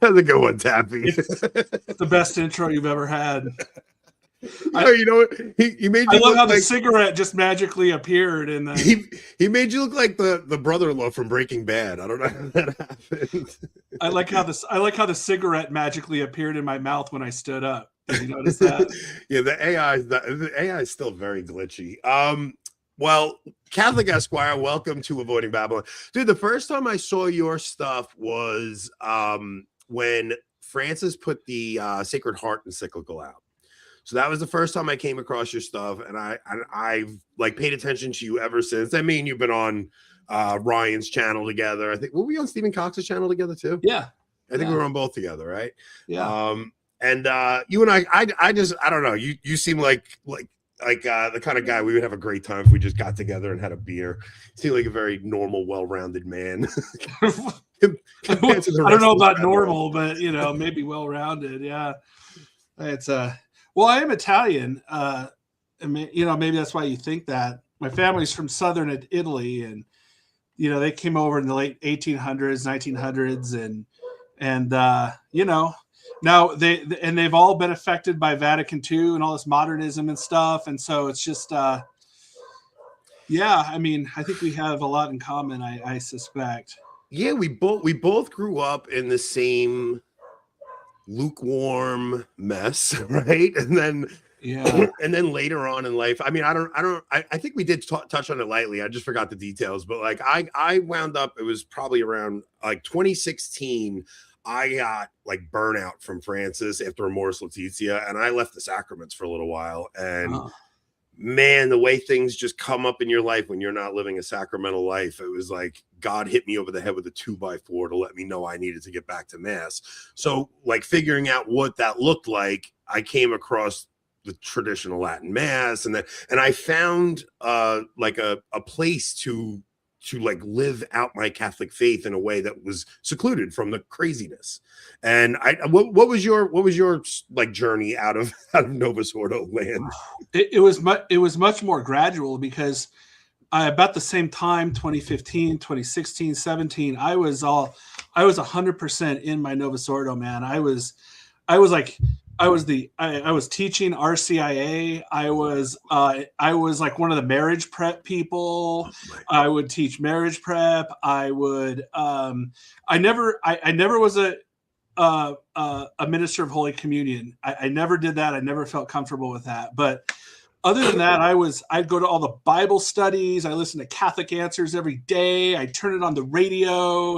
That's a good one, Taffy. It's the best intro you've ever had. You know what? He made you. I love how like, the cigarette just magically appeared, and he made you look like the brother-in-law from Breaking Bad. I don't know how that happened. I like how the cigarette magically appeared in my mouth when I stood up. Did you notice that? Yeah, the AI is still very glitchy. Well, Catholic Esquire, welcome to Avoiding Babylon, dude. The first time I saw your stuff was when Francis put the Sacred Heart encyclical out. So that was the first time I came across your stuff, and I've like paid attention to you ever since. I mean, you've been on Ryan's channel together. I think were we on Stephen Cox's channel together too? Yeah, I think we were on both together, right? Yeah. And you and I don't know. You seem like the kind of guy we would have a great time if we just got together and had a beer. You seem like a very normal, well-rounded man. I don't know about normal, but maybe well-rounded. Yeah, it's well, I am Italian. Maybe that's why you think that. My family's from southern Italy, and they came over in the late 1800s, 1900s, and now they've all been affected by Vatican II and all this modernism and stuff, and so it's just I think we have a lot in common. I suspect. Yeah, we both grew up in the same lukewarm mess, right? And then later on in life, I think we did touch on it lightly. I just forgot the details, but like I wound up, it was probably around like 2016. I got like burnout from Francis after Amoris Laetitia, and I left the sacraments for a little while. And man, the way things just come up in your life when you're not living a sacramental life, it was like God hit me over the head with a 2x4 to let me know I needed to get back to mass. So like figuring out what that looked like, I came across the traditional Latin mass, and I found like a place to like live out my Catholic faith in a way that was secluded from the craziness. And what was your like journey out of Novus Ordo land? It was much more gradual, because about the same time, 2015, 2016, 17, I was 100% in my Novus Ordo, man. I was teaching RCIA. I was like one of the marriage prep people. I would teach marriage prep. I would I never was a minister of Holy Communion. I never did that. I never felt comfortable with that. But other than that, I'd go to all the Bible studies. I listened to Catholic Answers every day. I turn it on the radio,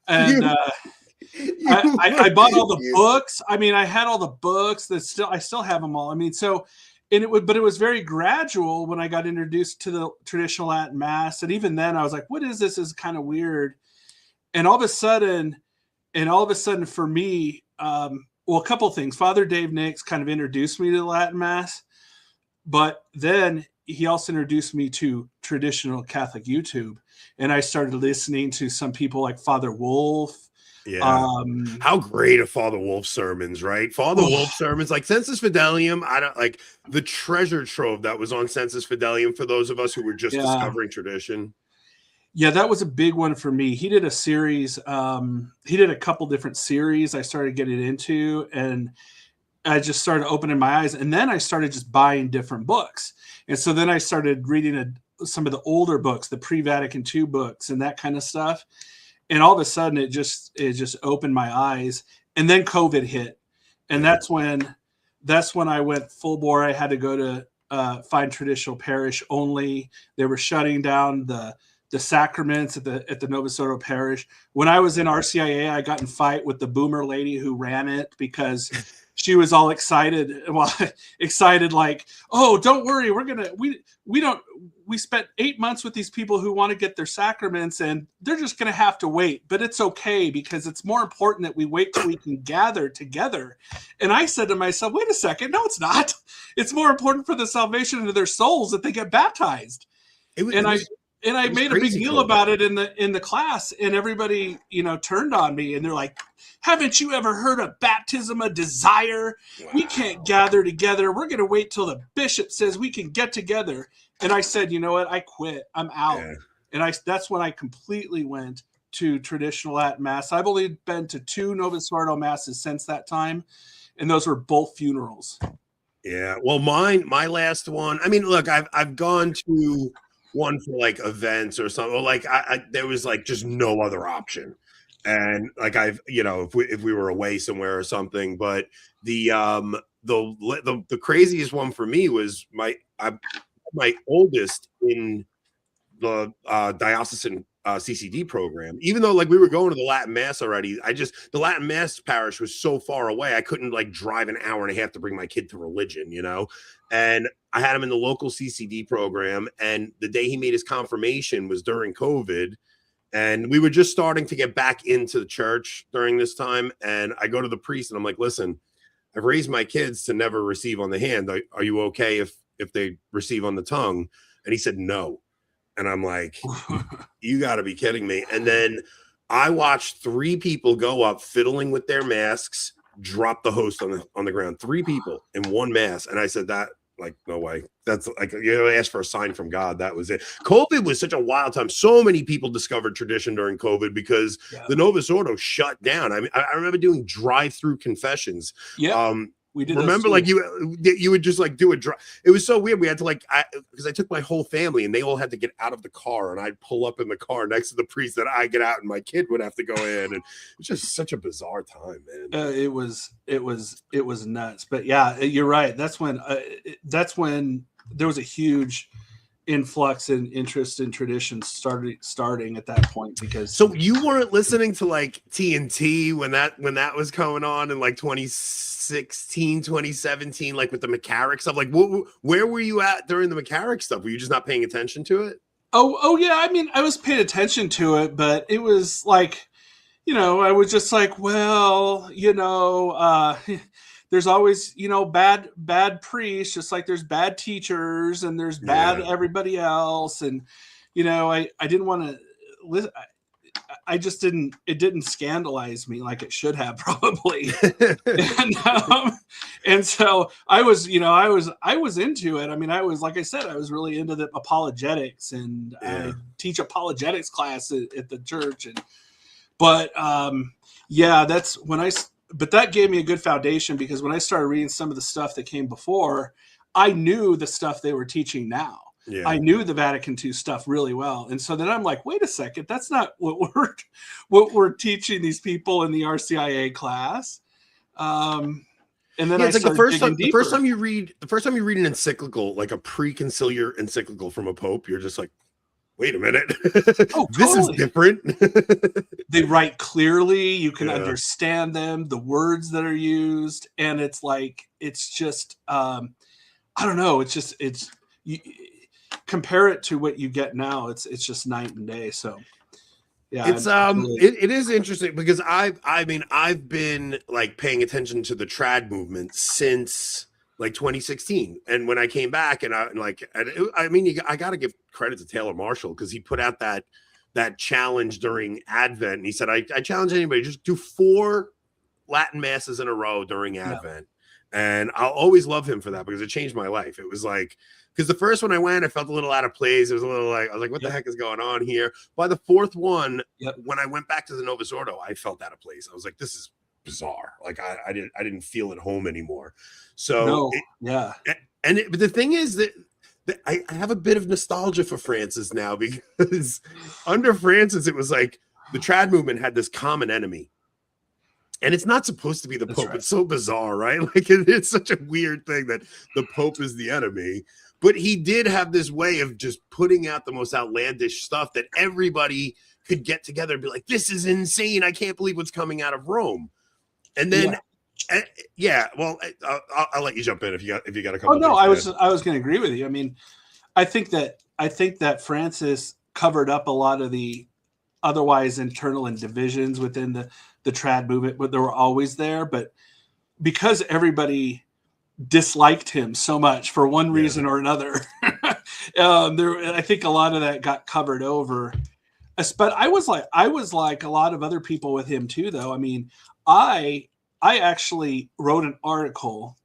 and I bought all the books. I mean, I had all the books I still have them all. I mean, but it was very gradual when I got introduced to the traditional Latin Mass. And even then I was like, what is this? This is kind of weird. And all of a sudden for me, a couple of things. Father Dave Nix kind of introduced me to the Latin Mass, but then he also introduced me to traditional Catholic YouTube. And I started listening to some people like Father Wolf. Yeah. How great are Father Wolf's sermons, right? Father Wolf's sermons, like Sensus Fidelium. I don't like the treasure trove that was on Sensus Fidelium for those of us who were just discovering tradition. Yeah, that was a big one for me. He did a series. He did a couple different series I started getting into, and I just started opening my eyes. And then I started just buying different books. And so then I started reading some of the older books, the pre-Vatican II books and that kind of stuff. And all of a sudden it just opened my eyes. And then COVID hit. And that's when I went full bore. I had to go to find traditional parish only. They were shutting down the sacraments at the Novus Ordo parish. When I was in RCIA, I got in fight with the boomer lady who ran it because she was all excited. Well, excited like, oh, don't worry, we spent 8 months with these people who want to get their sacraments, and they're just going to have to wait. But it's okay, because it's more important that we wait till we can gather together. And I said to myself, wait a second, no, it's not. It's more important for the salvation of their souls that they get baptized. I made a big deal about it in the class, and everybody, turned on me, and they're like, haven't you ever heard of baptism of desire? Wow. We can't gather together. We're going to wait till the bishop says we can get together. And I said, you know what? I quit. I'm out. Yeah. And that's when I completely went to traditional Latin Mass. I've only been to 2 Novus Ordo Masses since that time, and those were both funerals. Yeah. Well, my last one, I mean, look, I've gone to one for like events or something. Like there was like just no other option. And like if we were away somewhere or something, but the craziest one for me was my oldest in the diocesan CCD program. Even though like we were going to the Latin Mass already, the Latin Mass parish was so far away, I couldn't like drive an hour and a half to bring my kid to religion, And I had him in the local CCD program, and the day he made his confirmation was during COVID, and we were just starting to get back into the church during this time. And I go to the priest and I'm like, listen, I've raised my kids to never receive on the hand. Are you okay if they receive on the tongue? And he said no. And I'm like, you got to be kidding me. And then I watched 3 people go up fiddling with their masks, drop the host on the ground. 3 people in one mass. And I said, that, like, no way. That's like, ask for a sign from God. That was it. COVID was such a wild time. So many people discovered tradition during COVID because the Novus Ordo shut down. I mean, I remember doing drive-through confessions. Yeah. We did. Remember, like you would just like do a drive. It was so weird. We had to because I took my whole family and they all had to get out of the car, and I'd pull up in the car next to the priest, and I get out, and my kid would have to go in, and it's just such a bizarre time, man. It was nuts. But yeah, you're right. That's when there was a huge influx in interest in tradition starting at that point. Because so you weren't listening to like TNT when that was going on in like 2016 2017, like with the McCarrick stuff. Like where were you at during the McCarrick stuff? Were you just not paying attention to it? Oh yeah, I mean, I was paying attention to it, but it was like, I was just like, well, there's always, bad priests, just like there's bad teachers and there's bad everybody else. And, I didn't want to listen. It didn't scandalize me like it should have probably. and so I was into it. I mean, I was, like I said, I was really into the apologetics, and I teach apologetics class at the church. But that's when but that gave me a good foundation, because when I started reading some of the stuff that came before, I knew the stuff they were teaching now. Yeah. I knew the Vatican II stuff really well. And so then I'm like, wait a second, that's not what we're teaching these people in the RCIA class. And then it's like the first time you read an encyclical, like a pre-conciliar encyclical from a pope, you're just like, wait a minute. Oh, this is different. They write clearly. You can understand them, the words that are used. And it's like, it's just, I don't know. You compare it to what you get now. It's just night and day. So yeah, it is interesting, because I've been like paying attention to the trad movement since like 2016, and when I came back, and I got to give credit to Taylor Marshall, because he put out that challenge during Advent, and he said, I challenge anybody, just do 4 Latin masses in a row during Advent. And I'll always love him for that, because it changed my life. It was like, because the first one I went, I felt a little out of place. It was a little like, I was like, what the heck is going on here? By the 4th one, when I went back to the Novus Ordo, I felt out of place. I was like, this is bizarre. Like I didn't feel at home anymore. So but the thing is that I have a bit of nostalgia for Francis now, because under Francis, it was like the trad movement had this common enemy. And it's not supposed to be the Pope. Right. It's so bizarre, right? Like it's such a weird thing that the Pope is the enemy. But he did have this way of just putting out the most outlandish stuff that everybody could get together and be like, this is insane. I can't believe what's coming out of Rome. And then, I'll let you jump in if you got a couple. Oh no, I was going to agree with you. I mean, I think that Francis covered up a lot of the otherwise internal divisions within the trad movement, but they were always there. But because everybody disliked him so much for one reason or another, I think a lot of that got covered over. But I was like a lot of other people with him too, though. I mean, I actually wrote an article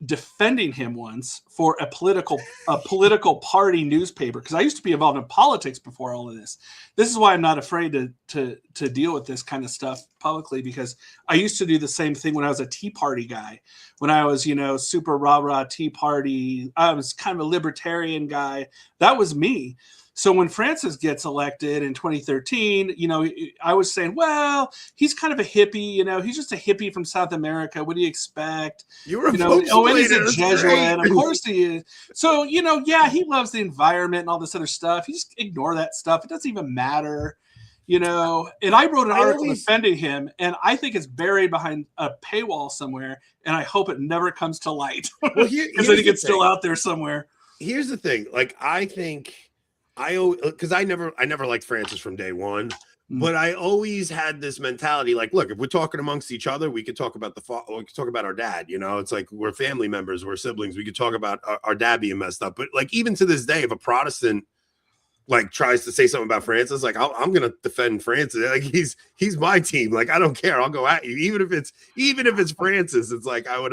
defending him once for a political party newspaper, because I used to be involved in politics before all of this. This is why I'm not afraid to deal with this kind of stuff publicly, because I used to do the same thing when I was a Tea Party guy. When I was, super rah-rah Tea Party, I was kind of a libertarian guy. That was me. So when Francis gets elected in 2013, I was saying, well, he's kind of a hippie, he's just a hippie from South America. What do you expect? You were and he's a Jesuit. Of course he is. So, yeah, he loves the environment and all this other stuff. You just ignore that stuff. It doesn't even matter, And I wrote an article defending him, and I think it's buried behind a paywall somewhere, and I hope it never comes to light. Well, because I think it's still out there somewhere. Here's the thing. Like, I think... because I never liked Francis from day one, but I always had this mentality, like, look, if we're talking amongst each other, we could talk about we could talk about our dad. It's like we're family members, we're siblings. We could talk about our dad being messed up. But like, even to this day, if a Protestant like tries to say something about Francis, like I'm gonna defend Francis. Like he's my team. Like I don't care. I'll go at you, even if it's Francis. It's like I would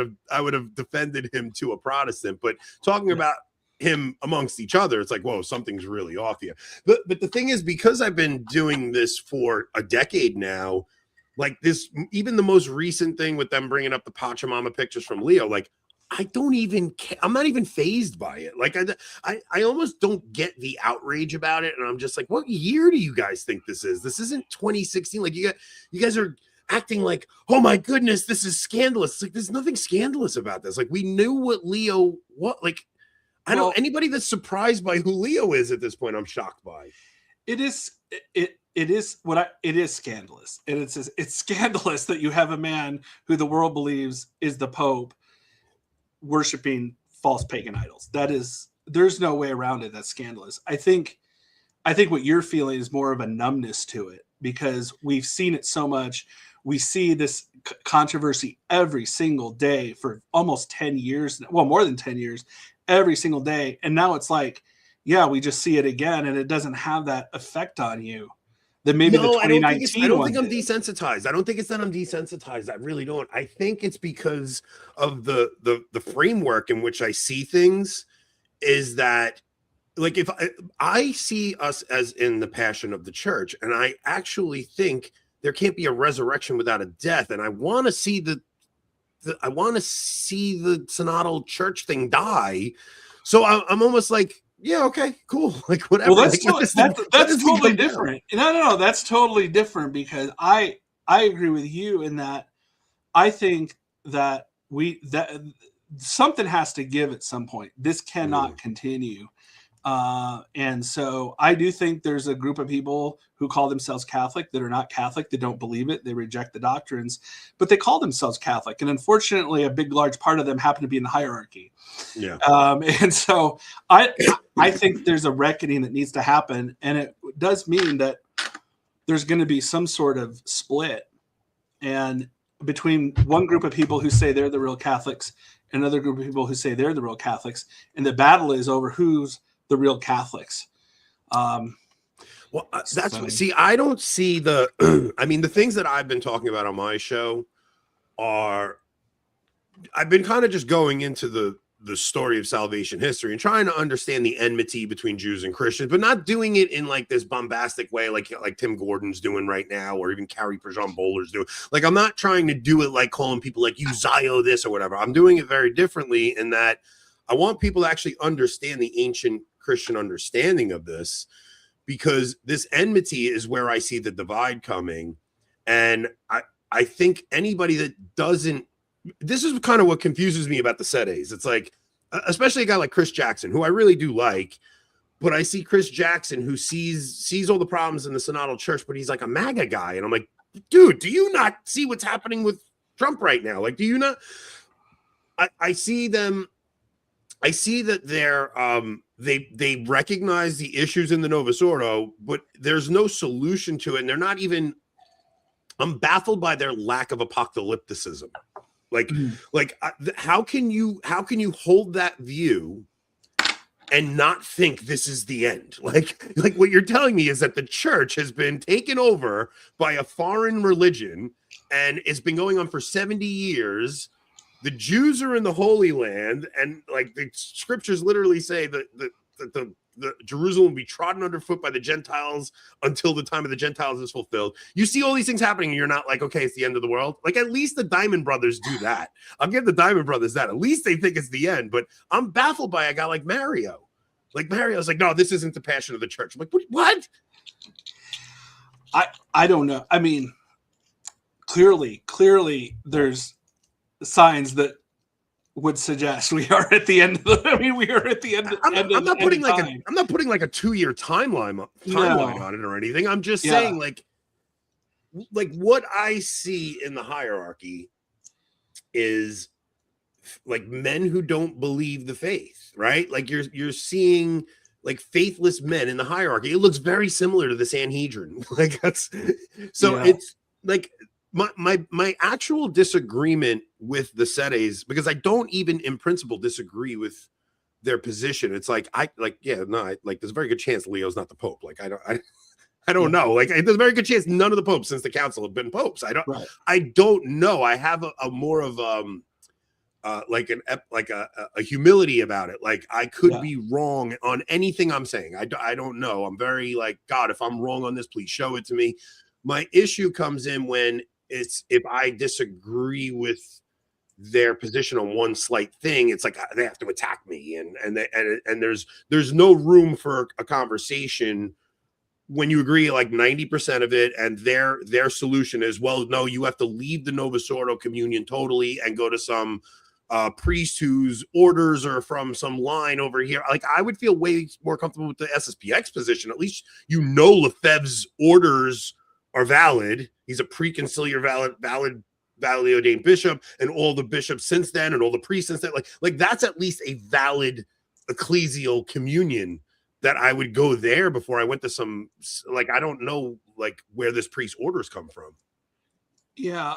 have defended him to a Protestant. But talking about him amongst each other, it's like, whoa, something's really off here. But the thing is, because I've been doing this for a decade now, like this, even the most recent thing with them bringing up the Pachamama pictures from Leo, like I don't even care. I'm not even fazed by it. Like I almost don't get the outrage about it, and I'm just like, what year do you guys think this is? This isn't 2016. Like you guys are acting like, oh my goodness, this is scandalous. It's like there's nothing scandalous about this. Like we knew what Leo I don't. Anybody that's surprised by who Leo is at this point, I'm shocked by. It is scandalous, and it's scandalous that you have a man who the world believes is the Pope worshiping false pagan idols. There's no way around it. That's scandalous. I think what you're feeling is more of a numbness to it, because we've seen it so much. We see this controversy every single day for almost 10 years. Well, more than 10 years. Every single day, and now it's like, yeah, we just see it again, and it doesn't have that effect on you that maybe the 2019 I don't think I'm desensitized. I don't think it's that I'm desensitized. I really don't. I think it's because of the framework in which I see things. Is that like, if I see us as in the passion of the church, and I actually think there can't be a resurrection without a death, and I want to see the synodal church thing die. So I'm almost like, yeah, okay, cool. Like whatever. Well, that's totally different. No, that's totally different, because I agree with you in that I think that something has to give at some point. This cannot continue. And so I do think there's a group of people who call themselves Catholic that are not Catholic. They don't believe it. They reject the doctrines, but they call themselves Catholic. And unfortunately, a large part of them happen to be in the hierarchy. Yeah. And so I think there's a reckoning that needs to happen. And it does mean that there's going to be some sort of split, and between one group of people who say they're the real Catholics and another group of people who say they're the real Catholics. And the battle is over who's the real Catholics. I don't see I mean, the things that I've been talking about on my show I've been kind of just going into the story of salvation history and trying to understand the enmity between Jews and Christians, but not doing it in like this bombastic way, like Tim Gordon's doing right now, or even Carrie Prejean Bowler's doing. Like, I'm not trying to do it like calling people like you Zio this or whatever. I'm doing it very differently in that I want people to actually understand the ancient Christian understanding of this, because this enmity is where I see the divide coming. And I think anybody that doesn't, this is kind of what confuses me about the Sedes. It's like, especially a guy like Chris Jackson, who I really do like, but I see Chris Jackson who sees all the problems in the synodal church, but he's like a MAGA guy. And I'm like, dude, do you not see what's happening with Trump right now? Like, do you not? I see them. I see that they recognize the issues in the Novus Ordo, but there's no solution to it. And they're not even, I'm baffled by their lack of apocalypticism. How can you hold that view and not think this is the end? Like what you're telling me is that the church has been taken over by a foreign religion, and it's been going on for 70 years. the Jews are in the Holy Land, and like the scriptures literally say that the Jerusalem will be trodden underfoot by the Gentiles until the time of the Gentiles is fulfilled. You see all these things happening, and you're not like, okay, it's the end of the world. Like, at least the Diamond Brothers do that. I'll give the Diamond Brothers that. At least they think it's the end. But I'm baffled by a guy like Mario. Like, Mario's like, no, this isn't the passion of the church. I'm like, what? I don't know. I mean, clearly, there's signs that would suggest we are at the end of we are at the end. I'm not putting like a 2-year timeline on it or anything. I'm just saying like what I see in the hierarchy is like men who don't believe the faith, right? Like you're seeing like faithless men in the hierarchy. It looks very similar to the Sanhedrin. Like that's so it's like my actual disagreement with the Sedes, because I don't even in principle disagree with their position. It's like there's a very good chance Leo's not the Pope. Like I don't know. Like there's a very good chance none of the popes since the council have been popes. I don't know. I have a more of a humility about it. Like I could be wrong on anything I'm saying. I don't know. I'm very like, God, if I'm wrong on this, please show it to me. My issue comes in when if I disagree with their position on one slight thing, it's like they have to attack me, and there's no room for a conversation when you agree like 90% of it, and their solution is, well, no, you have to leave the Novus Ordo communion totally and go to some priest whose orders are from some line over here. Like I would feel way more comfortable with the SSPX position. At least Lefebvre's orders are valid. He's a preconciliar validly ordained bishop, and all the bishops since then and all the priests since then, like that's at least a valid ecclesial communion that I would go there before I went to some, like, I don't know like where this priest orders come from. Yeah.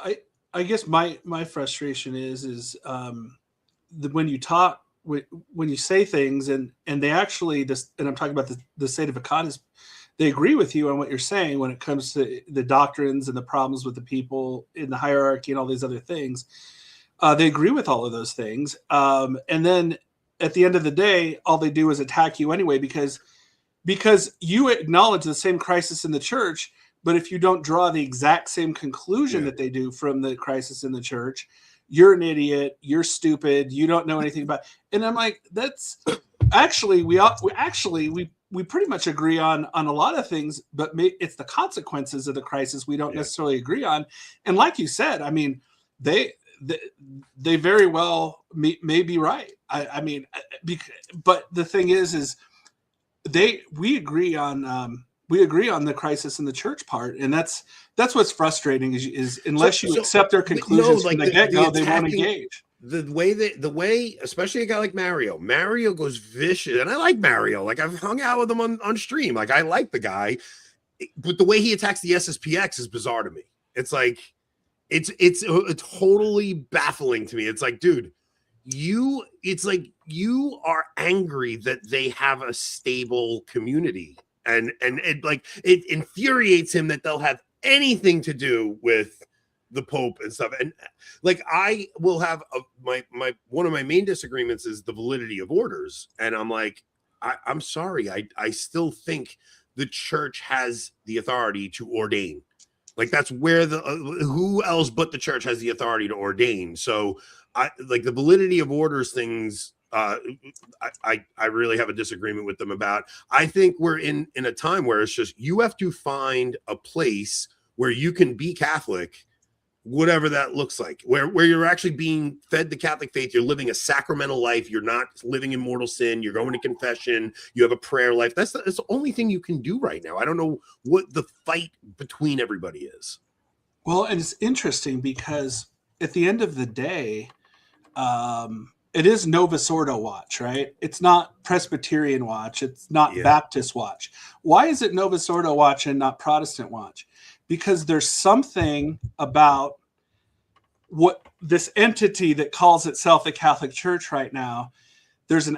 I guess my frustration is when you talk, when you say things and they actually and I'm talking about the Sedevacantism, they agree with you on what you're saying when it comes to the doctrines and the problems with the people in the hierarchy and all these other things. They agree with all of those things. And then at the end of the day, all they do is attack you anyway, because you acknowledge the same crisis in the church, but if you don't draw the exact same conclusion that they do from the crisis in the church, you're an idiot, you're stupid, you don't know anything about it. And I'm like, that's actually, we pretty much agree on a lot of things, but it's the consequences of the crisis we don't necessarily agree on. And like you said, I mean, they very well may be right. I mean, but the thing is we agree on the crisis in the church part, and that's what's frustrating is unless you accept their conclusions from the get-go, they won't engage. The way, especially a guy like Mario goes vicious, and I like Mario. Like I've hung out with him on stream. Like I like the guy, but the way he attacks the SSPX is bizarre to me. It's like it's totally baffling to me. It's like, dude, you are angry that they have a stable community, and it infuriates him that they'll have anything to do with the Pope and stuff. And like I will have one of my main disagreements is the validity of orders, and I'm like, I'm sorry, I still think the church has the authority to ordain. Like that's where who else but the church has the authority to ordain. So I like the validity of orders things. I really have a disagreement with them about. I think we're in a time where it's just you have to find a place where you can be Catholic, whatever that looks like, where you're actually being fed the Catholic faith, you're living a sacramental life, you're not living in mortal sin, you're going to confession, you have a prayer life. That's the only thing you can do right now. I don't know what the fight between everybody is. Well, and it's interesting because at the end of the day, it is Novus Ordo watch, right? It's not Presbyterian watch. It's not Baptist watch. Why is it Novus Ordo watch and not Protestant watch? Because there's something about what this entity that calls itself the Catholic Church right now. There's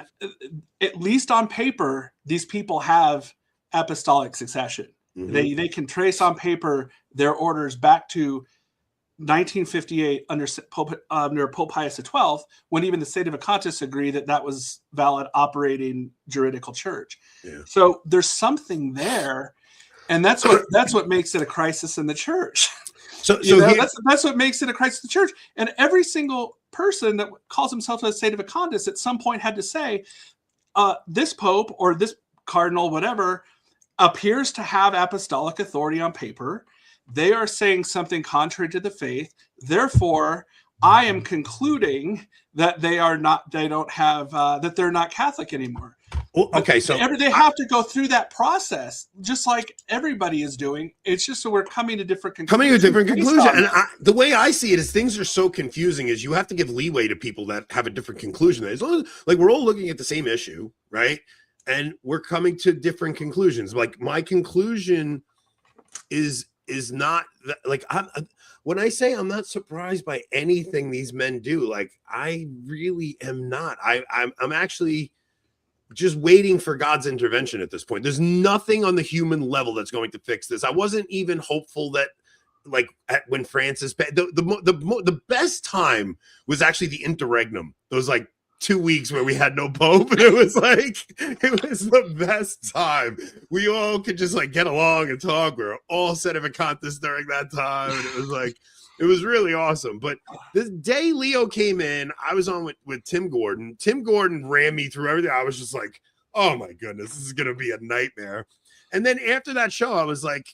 at least on paper, these people have apostolic succession. Mm-hmm. They can trace on paper their orders back to 1958 under Pope Pius XII, when even the Sedevacantists agree that that was valid operating juridical church. Yeah. So there's something there, and that's what makes it a crisis in the church. So that's what makes it a crisis in the church. And every single person that calls himself a Sedevacantist at some point had to say, this pope or this cardinal, whatever, appears to have apostolic authority on paper. They are saying something contrary to the faith. Therefore, I am concluding that they're not Catholic anymore. Well, okay, so they have to go through that process, just like everybody is doing. It's just so we're coming to different conclusions. And the way I see it is things are so confusing is you have to give leeway to people that have a different conclusion. As long as, like, we're all looking at the same issue, right? And we're coming to different conclusions. Like, my conclusion is not that, like, when I say I'm not surprised by anything these men do, like, I really am not. I'm actually just waiting for God's intervention at this point. There's nothing on the human level that's going to fix this. I wasn't even hopeful that, like, when Francis, the best time was actually the interregnum. Those, like, 2 weeks where we had no pope, and it was the best time. We all could just, like, get along and talk. We were all Sedevacantists during that time, and it was really awesome. But the day Leo came in, I was on with Tim Gordon. Tim Gordon ran me through everything. I was just like, oh my goodness, this is going to be a nightmare. And then after that show, I was like,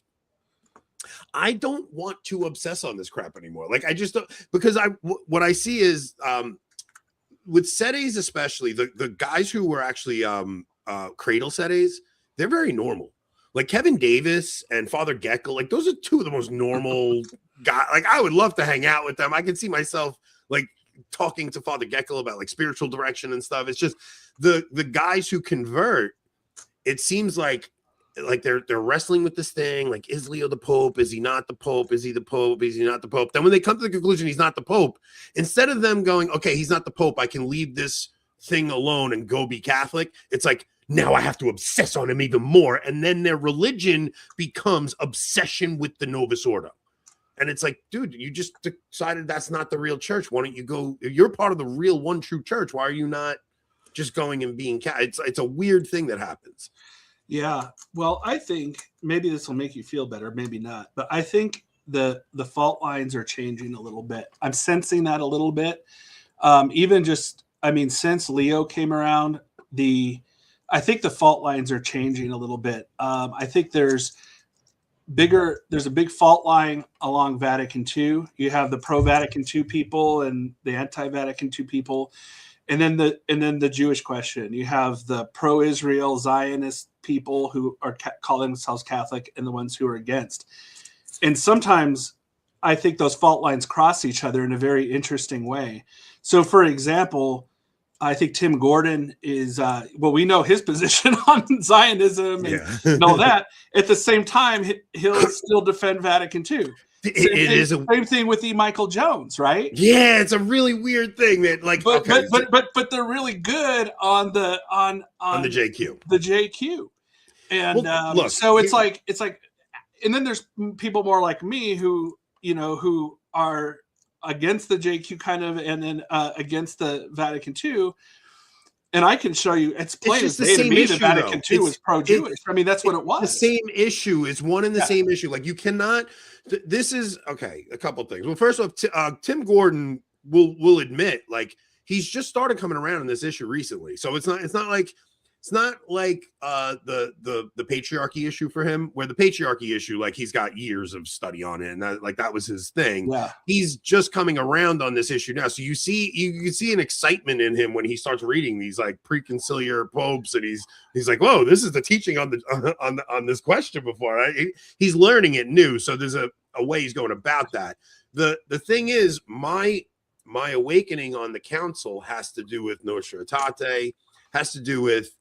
I don't want to obsess on this crap anymore. Like, I just don't, because what I see is with sedes, especially the guys who were actually cradle sedes, they're very normal. Like Kevin Davis and Father Geckel, like, those are two of the most normal guys. Like, I would love to hang out with them. I can see myself, like, talking to Father Geckel about, like, spiritual direction and stuff. It's just the guys who convert, it seems like they're wrestling with this thing. Like, is Leo the Pope? Is he not the Pope? Is he the Pope? Is he not the Pope? Then when they come to the conclusion he's not the Pope, instead of them going, okay, he's not the Pope, I can leave this thing alone and go be Catholic, it's like, now I have to obsess on him even more. And then their religion becomes obsession with the Novus Ordo. And it's like, dude, you just decided that's not the real church. Why don't you go? You're part of the real one true church. Why are you not just going and being Catholic? It's a weird thing that happens. Yeah. Well, I think maybe this will make you feel better, maybe not. But I think the fault lines are changing a little bit. I'm sensing that a little bit. Since Leo came around, I think the fault lines are changing a little bit. I think there's a big fault line along Vatican II. You have the pro-Vatican II people and the anti-Vatican II people, and then the Jewish question. You have the pro-Israel Zionist people who are calling themselves Catholic and the ones who are against. And sometimes I think those fault lines cross each other in a very interesting way. So, for example, I think Tim Gordon is, we know his position on Zionism and all that. At the same time, he'll still defend Vatican II. Same thing with E. Michael Jones, right? Yeah, it's a really weird thing that, like, but they're really good on the JQ. The JQ, and so it's like, and then there's people more like me who are against the JQ kind of, and then against the Vatican II. And I can show you, it's plain as day to me that Vatican II was pro-Jewish. I mean, that's what it was. The same issue is one and the same issue. Like, you cannot, this is, okay, a couple of things. Well, first off, Tim Gordon will admit, like, he's just started coming around on this issue recently. So it's not like the patriarchy issue for him, where the patriarchy issue, like, he's got years of study on it, and that was his thing. Yeah. He's just coming around on this issue now. So you can see an excitement in him when he starts reading these, like, preconciliar popes, and he's like, whoa, this is the teaching on this question before. Right? He's learning it new. So there's a way he's going about that. The thing is, my awakening on the council has to do with Nostra Aetate, has to do with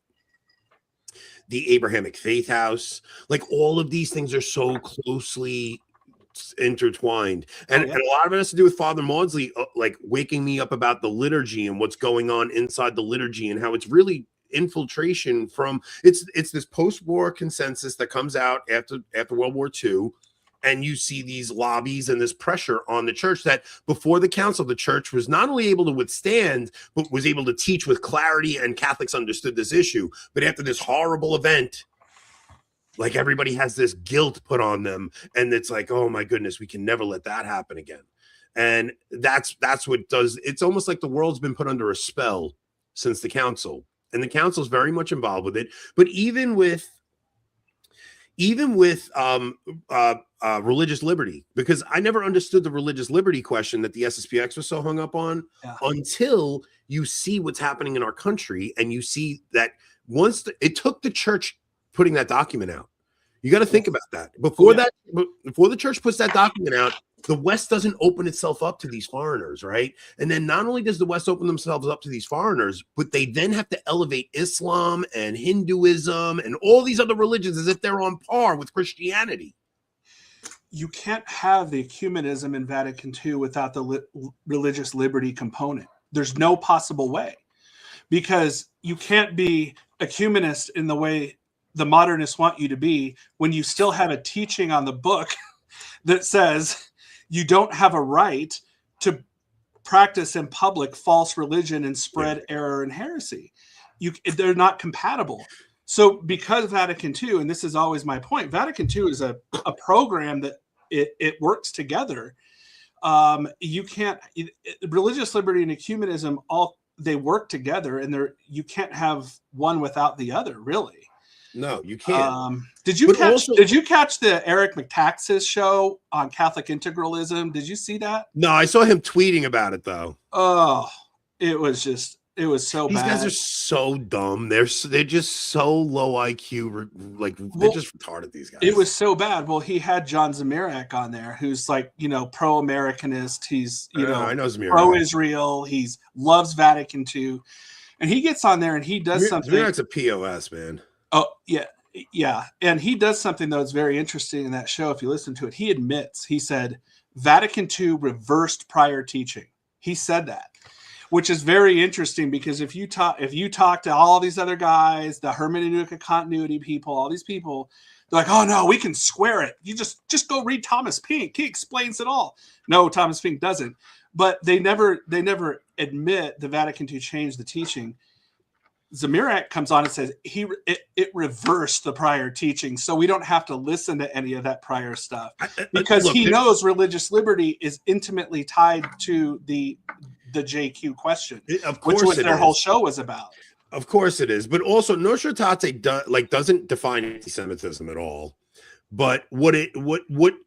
the Abrahamic Faith House. Like, all of these things are so closely intertwined, and a lot of it has to do with Father Maudsley, like, waking me up about the liturgy and what's going on inside the liturgy, and how it's really infiltration from it's this post-war consensus that comes out after World War II, And you see these lobbies and this pressure on the church that before the council, the church was not only able to withstand, but was able to teach with clarity, and Catholics understood this issue. But after this horrible event, like everybody has this guilt put on them. And it's like, oh my goodness, we can never let that happen again. And that's what does, it's almost like the world's been put under a spell since the council. And the council is very much involved with it. But even with religious liberty, because I never understood the religious liberty question that the SSPX was so hung up on until you see what's happening in our country, and you see that once it took the church putting that document out. You got to think about that. Before the church puts that document out, the West doesn't open itself up to these foreigners, right? And then not only does the West open themselves up to these foreigners, but they then have to elevate Islam and Hinduism and all these other religions as if they're on par with Christianity. You can't have the ecumenism in Vatican II without the religious liberty component. There's no possible way, because you can't be ecumenist in the way the modernists want you to be when you still have a teaching on the book that says you don't have a right to practice in public false religion and spread error and heresy. They're not compatible. So because Vatican II, and this is always my point, Vatican II is a program that it works together. You can't, religious liberty and ecumenism, they work together, and you can't have one without the other, really. No, you can't. Did you catch the Eric McTax's show on Catholic integralism? Did you see that? No, I saw him tweeting about it though. Oh, it was so These bad. guys are so dumb. They're just so low IQ. Like they're just retarded. These guys. It was so bad. Well, he had John Zmirak on there, who's like, pro-Americanist. He's I know Zmirak. Pro-Israel. He loves Vatican II, and he gets on there and he does something. Zmirak's a POS, man. Oh, yeah. And he does something that was very interesting in that show. If you listen to it, he said, Vatican II reversed prior teaching. He said that, which is very interesting, because if you talk to all these other guys, the hermeneutic continuity people, all these people, they're like, oh no, we can square it. You just go read Thomas Pink. He explains it all. No, Thomas Pink doesn't. But they never admit the Vatican II changed the teaching. Zmirak comes on and says it reversed the prior teaching, so we don't have to listen to any of that prior stuff, because he knows religious liberty is intimately tied to the JQ question, which was their whole show was about. Of course it is, but also Nostra Aetate doesn't define anti-Semitism at all. But what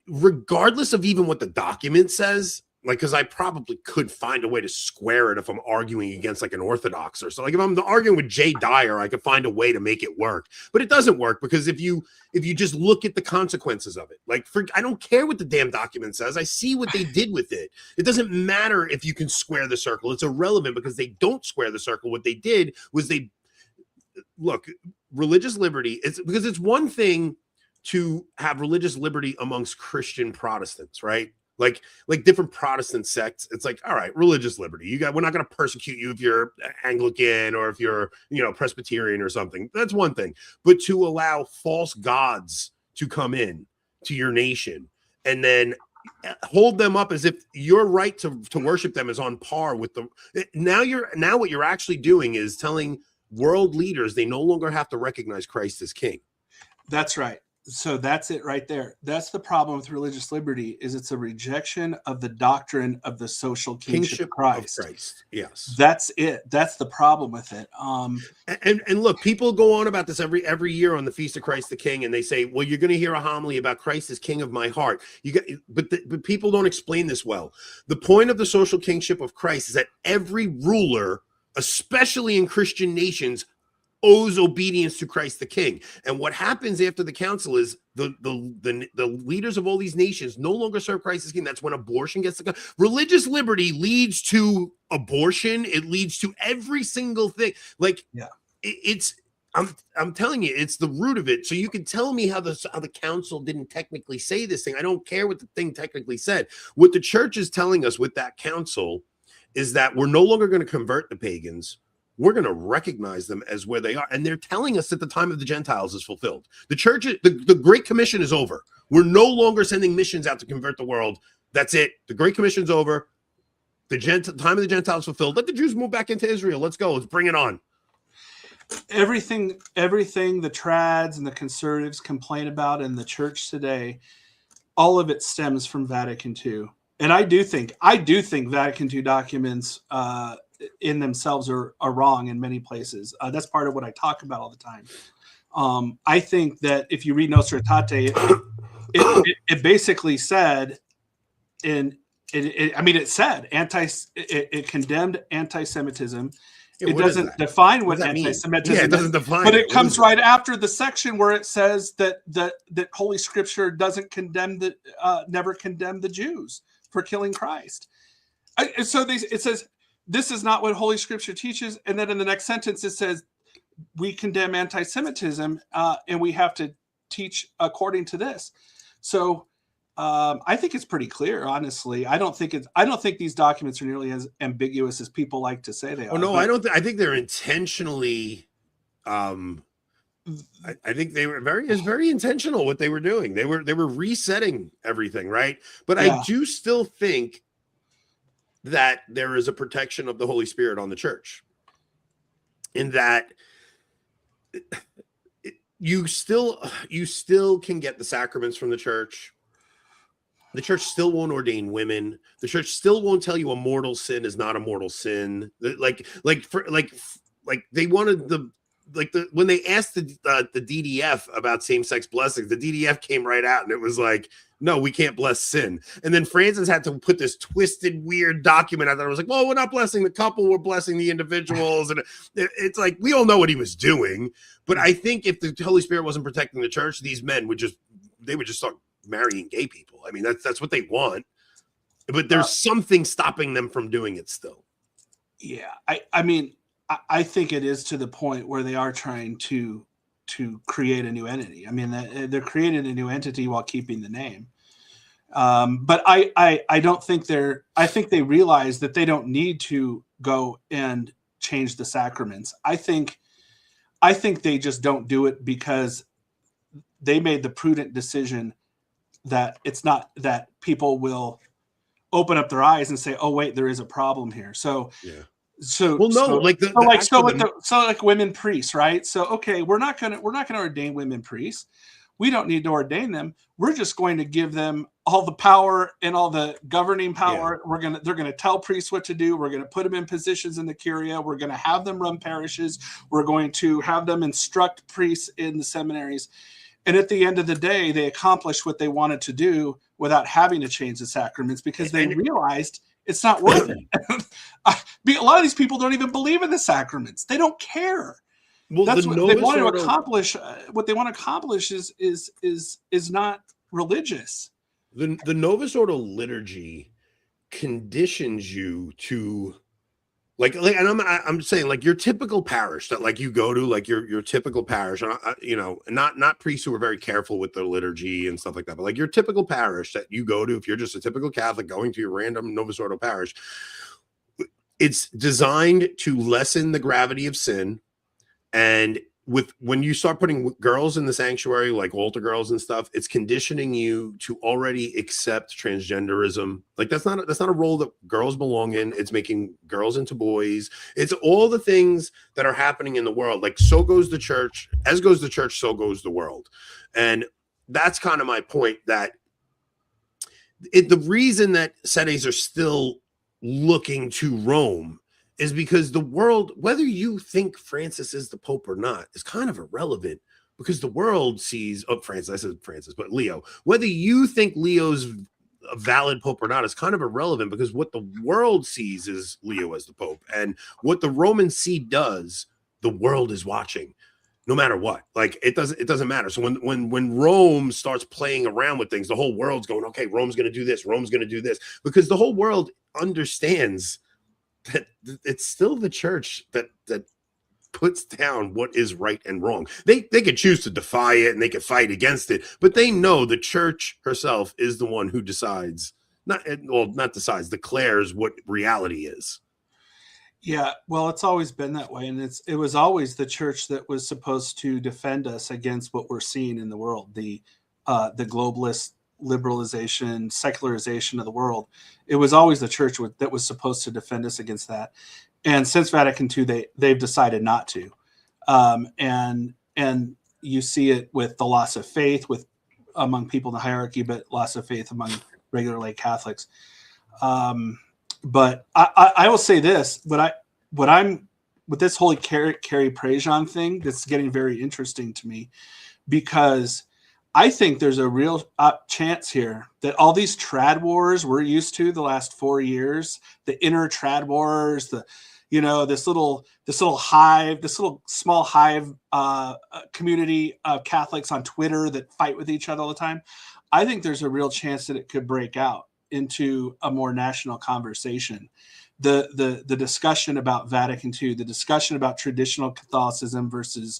regardless of even what the document says, like, because I probably could find a way to square it if I'm arguing against like an Orthodox or so. Like if I'm arguing with Jay Dyer, I could find a way to make it work. But it doesn't work, because if you just look at the consequences of it, like I don't care what the damn document says. I see what they did with it. It doesn't matter if you can square the circle. It's irrelevant, because they don't square the circle. What they did was religious liberty. It's one thing to have religious liberty amongst Christian Protestants, right? Like different Protestant sects, it's like, all right, religious liberty. We're not going to persecute you if you're Anglican or if you're, Presbyterian or something. That's one thing. But to allow false gods to come in to your nation and then hold them up as if your right to worship them is on par with now what you're actually doing is telling world leaders they no longer have to recognize Christ as king. That's right. So that's it right there. That's the problem with religious liberty, is it's a rejection of the doctrine of the social kingship of Christ. Yes. That's it. That's the problem with it. And look, people go on about this every year on the Feast of Christ the King, and they say, well, you're going to hear a homily about Christ as King of my heart. But people don't explain this well. The point of the social kingship of Christ is that every ruler, especially in Christian nations, owes obedience to Christ the King. And what happens after the council is the leaders of all these nations no longer serve Christ as king. That's when abortion gets to come. Religious liberty leads to abortion. It leads to every single thing. I'm telling you, it's the root of it. So you can tell me how the council didn't technically say this thing. I don't care what the thing technically said. What the church is telling us with that council is that we're no longer going to convert the pagans. we're going to recognize them as where they are. And they're telling us that the time of the Gentiles is fulfilled. The church, the Great Commission is over. We're no longer sending missions out to convert the world. That's it. The Great Commission's over. The time of the Gentiles fulfilled. Let the Jews move back into Israel. Let's go. Let's bring it on. Everything the trads and the conservatives complain about in the church today, all of it stems from Vatican II. And I do think Vatican II documents in themselves are wrong in many places. That's part of what I talk about all the time. I think that if you read Nostra Aetate, it basically said it condemned anti-Semitism. It doesn't define what anti-Semitism is. Yeah, it doesn't define but it. It comes right after the section where it says that Holy Scripture doesn't never condemn the Jews for killing Christ. It says this is not what Holy Scripture teaches, and then in the next sentence it says we condemn anti-Semitism and we have to teach according to this. So I think it's pretty clear, honestly. I don't think these documents are nearly as ambiguous as people like to say they are. Oh no, I don't. I think they're intentionally. I think they were very intentional what they were doing. They were resetting everything, right? But yeah. I do still think that there is a protection of the Holy Spirit on the church, in that you still can get the sacraments from the church. The church still won't ordain women. The church still won't tell you a mortal sin is not a mortal sin. Like they wanted when they asked the DDF about same-sex blessings, the DDF came right out and it was like, no, we can't bless sin. And then Francis had to put this twisted, weird document out there. It was like, well, we're not blessing the couple, we're blessing the individuals. And it's like, we all know what he was doing. But I think if the Holy Spirit wasn't protecting the church, these men would just start marrying gay people. I mean, that's what they want. But there's something stopping them from doing it still. Yeah. I mean, I think it is to the point where they are trying to create a new entity. I mean, they're creating a new entity while keeping the name. But I don't think I think they realize that they don't need to go and change the sacraments. I think they just don't do it because they made the prudent decision that it's not that people will open up their eyes and say, oh wait, there is a problem here. So yeah. Like women priests, right? So okay, we're not gonna ordain women priests. We don't need to ordain them. We're just going to give them all the power and all the governing power. Yeah. They're gonna tell priests what to do. We're gonna put them in positions in the curia. We're gonna have them run parishes. We're going to have them instruct priests in the seminaries. And at the end of the day, they accomplished what they wanted to do without having to change the sacraments because they realized it's not worth it. A lot of these people don't even believe in the sacraments. They don't care. Well, that's what they want to accomplish. What they want to accomplish is not religious. The Novus Ordo liturgy conditions you to and I'm saying like your typical parish that like you go to, like your typical parish, not priests who are very careful with their liturgy and stuff like that, but like your typical parish that you go to, if you're just a typical Catholic going to your random Novus Ordo parish, it's designed to lessen the gravity of sin. And when you start putting girls in the sanctuary, like altar girls and stuff, it's conditioning you to already accept transgenderism. Like that's not a role that girls belong in. It's making girls into boys. It's all the things that are happening in the world. Like so goes the church, as goes the church, so goes the world. And that's kind of my point, that the reason that Sedes are still looking to Rome is because the world, whether you think Francis is the Pope or not, is kind of irrelevant, because the world sees, but Leo, whether you think Leo's a valid Pope or not is kind of irrelevant, because what the world sees is Leo as the Pope, and what the Roman See does, the world is watching, no matter what. Like it doesn't matter. So when Rome starts playing around with things, the whole world's going, okay, Rome's going to do this, Rome's going to do this, because the whole world understands that it's still the church that puts down what is right and wrong. They could choose to defy it and they could fight against it, but they know the church herself is the one who declares what reality is. Yeah, well, it's always been that way, and it was always the church that was supposed to defend us against what we're seeing in the world, the globalist liberalization, secularization of the world. It was always the church that was supposed to defend us against that, and since Vatican II, they've decided not to, and you see it with the loss of faith among people in the hierarchy, but loss of faith among regular lay Catholics. But I will say this, what I'm with this whole Carrie Prejean thing, that's getting very interesting to me, because I think there's a real chance here that all these trad wars we're used to the last 4 years, the inner trad wars, this little hive, this little small hive community of Catholics on Twitter that fight with each other all the time. I think there's a real chance that it could break out into a more national conversation. The discussion about Vatican II, the discussion about traditional Catholicism versus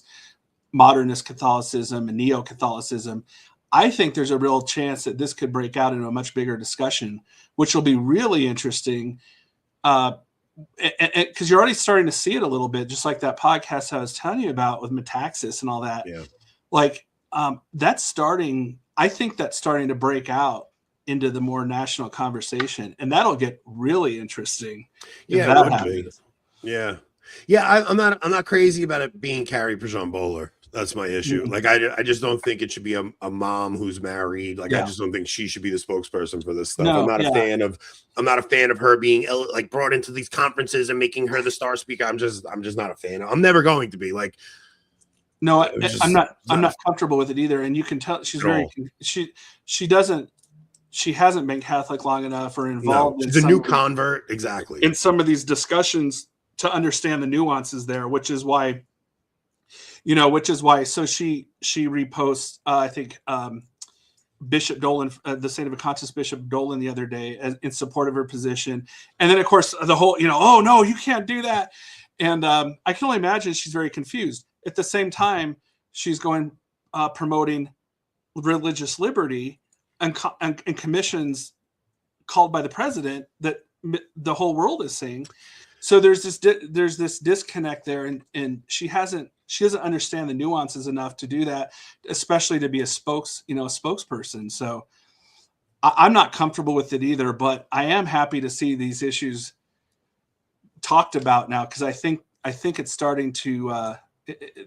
modernist Catholicism and neo-Catholicism. I think there's a real chance that this could break out into a much bigger discussion, which will be really interesting. Because you're already starting to see it a little bit, just like that podcast I was telling you about with Metaxas and all that. Yeah. Like that's starting. I think that's starting to break out into the more national conversation, and that'll get really interesting. Yeah, it would be. Yeah. I'm not crazy about it being Carrie Prejean Bowler. That's my issue. Mm-hmm. Like I just don't think it should be a mom who's married. Like I just don't think she should be the spokesperson for this stuff. No, I'm not a fan of her being like brought into these conferences and making her the star speaker. I'm just not a fan. I'm never going to be like. No, I'm not comfortable with it either. And you can tell she's she hasn't been Catholic long enough or involved. She's a new convert. Exactly. In some of these discussions to understand the nuances there, which is why. So she reposts, I think, Bishop Dolan, the Sedevacantism Bishop Dolan the other day in support of her position. And then, of course, the whole, oh, no, you can't do that. And I can only imagine she's very confused. At the same time, she's going promoting religious liberty and commissions called by the president that the whole world is saying. So there's this disconnect there, and she doesn't understand the nuances enough to do that, especially to be a spokesperson. So I'm not comfortable with it either, but I am happy to see these issues talked about now, because I think it's starting to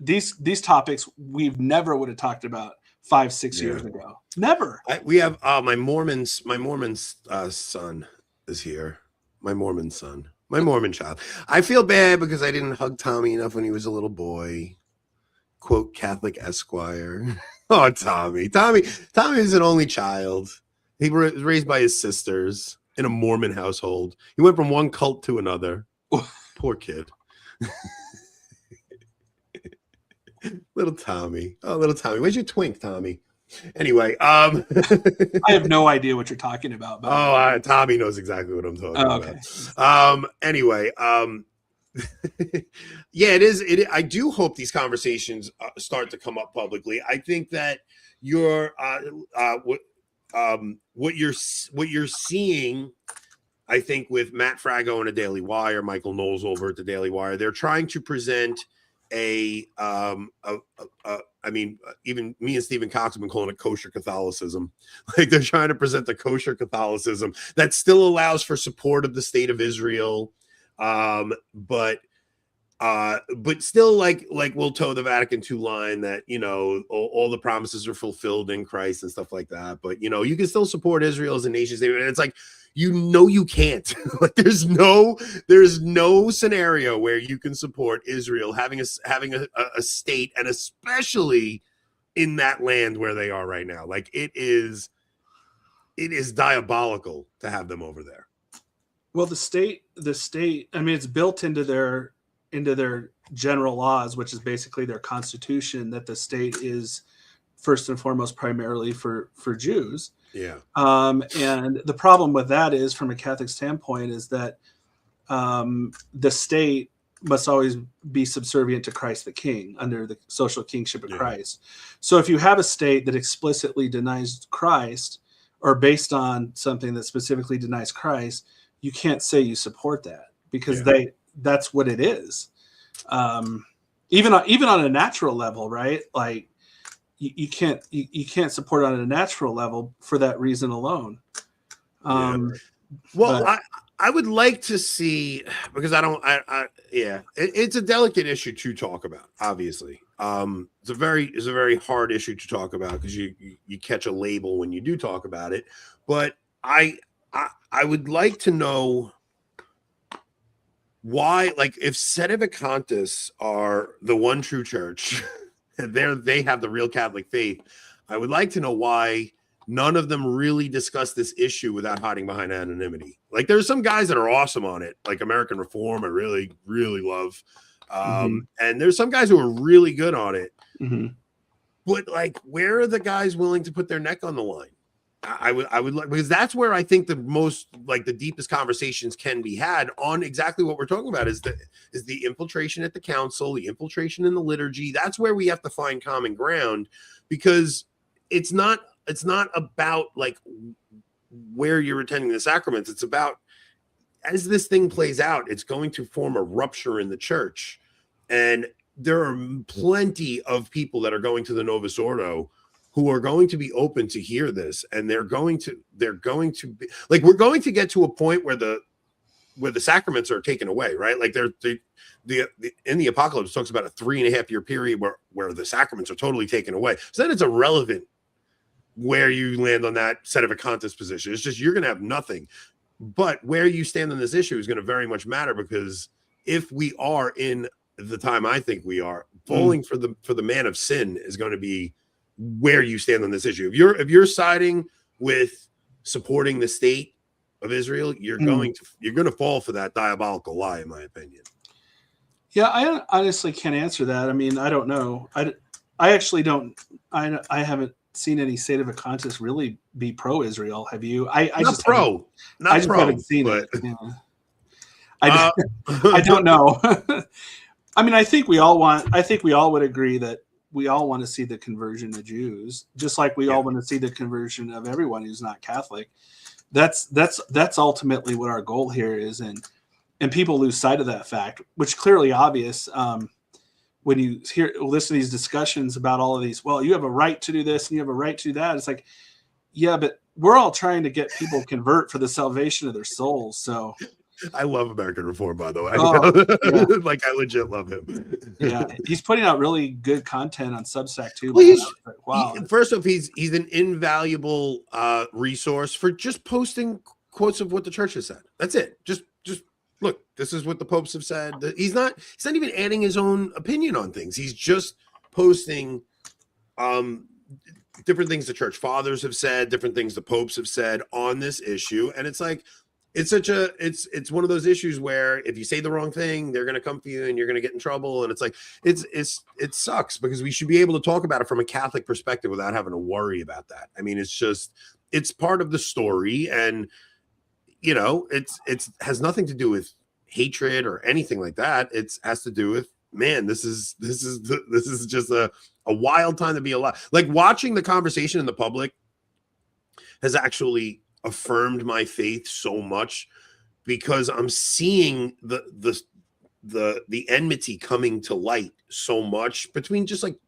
these topics we've never would have talked about 5-6 years ago. Never. We have my Mormon son is here. My Mormon son. My Mormon child. I feel bad because I didn't hug Tommy enough when he was a little boy. Quote, Catholic Esquire. Oh, Tommy. Tommy is an only child. He was raised by his sisters in a Mormon household. He went from one cult to another. Poor kid. Little Tommy. Oh, little Tommy. Where's your twink, Tommy? Anyway, I have no idea what you're talking about. Tommy knows exactly what I'm talking about. Anyway, yeah, it is. I do hope these conversations start to come up publicly. I think that what you're seeing, I think, with Matt Frago and a Daily Wire, Michael Knowles over at the Daily Wire, they're trying to present I mean, even me and Stephen Cox have been calling it kosher Catholicism. Like they're trying to present the kosher Catholicism that still allows for support of the state of Israel, but still like we'll toe the Vatican II line that all the promises are fulfilled in Christ and stuff like that. But you can still support Israel as a nation state, and it's like you can't. Like there's no scenario where you can support Israel having a state, and especially in that land where they are right now. Like it is diabolical to have them over there. Well, the state, I mean, it's built into their general laws, which is basically their constitution, that the state is first and foremost primarily for Jews. Yeah. And the problem with that is, from a Catholic standpoint, is that the state must always be subservient to Christ the King under the social kingship of Christ. So if you have a state that explicitly denies Christ, or based on something that specifically denies Christ, you can't say you support that, because that's what it is. Even on a natural level, right? Like you can't support on a natural level for that reason alone. Well, I would like to see, because it's a delicate issue to talk about. Obviously, it's a very hard issue to talk about because you catch a label when you do talk about it. But I would like to know why, like, if Sedevacantists are the one true church, and they have the real Catholic faith, I would like to know why none of them really discuss this issue without hiding behind anonymity. Like, there's some guys that are awesome on it, like American Reform, I really, really love. And there's some guys who are really good on it. But, like, where are the guys willing to put their neck on the line? I would like, because that's where I think the most, like, the deepest conversations can be had on exactly what we're talking about is the infiltration at the council, the infiltration in the liturgy. That's where we have to find common ground, because it's not about, like, where you're attending the sacraments. It's about, as this thing plays out, it's going to form a rupture in the church. And there are plenty of people that are going to the Novus Ordo who are going to be open to hear this. And they're going to be like, we're going to get to a point where the sacraments are taken away, right? Like, in the Apocalypse, talks about a 3.5 year period where the sacraments are totally taken away. So then it's irrelevant where you land on that Sedevacantist position. It's just, you're going to have nothing. But where you stand on this issue is going to very much matter, because if we are in the time I think we are, falling for the man of sin is going to be where you stand on this issue. If you're siding with supporting the state of Israel, you're going to fall for that diabolical lie, in my opinion. Yeah, I honestly can't answer that. I mean, I don't know. I actually don't. I haven't seen any Sedevacantists really be pro-Israel. Have you? I just haven't seen it. Yeah. I don't know. I mean, I think we all would agree that we all want to see the conversion of Jews, just like we all want to see the conversion of everyone who's not Catholic. That's ultimately what our goal here is, and people lose sight of that fact, which clearly obvious when you listen to these discussions about all of these. Well, you have a right to do this and you have a right to do that. It's like, yeah, but we're all trying to get people convert for the salvation of their souls. So I love American Reform, by the way. Like, I legit love him. Yeah, he's putting out really good content on Substack too. Well, first off, he's an invaluable resource for just posting quotes of what the church has said. That's it. Just look, this is what the popes have said. He's not even adding his own opinion on things. He's just posting different things the church fathers have said, different things the popes have said on this issue, and it's like, it's one of those issues where if you say the wrong thing, they're going to come for you and you're going to get in trouble. And it's like, it sucks, because we should be able to talk about it from a Catholic perspective without having to worry about that. I mean, it's part of the story, and it has nothing to do with hatred or anything like that. It has to do with, man, this is just a wild time to be alive. Like, watching the conversation in the public has actually affirmed my faith so much, because I'm seeing the enmity coming to light so much between just like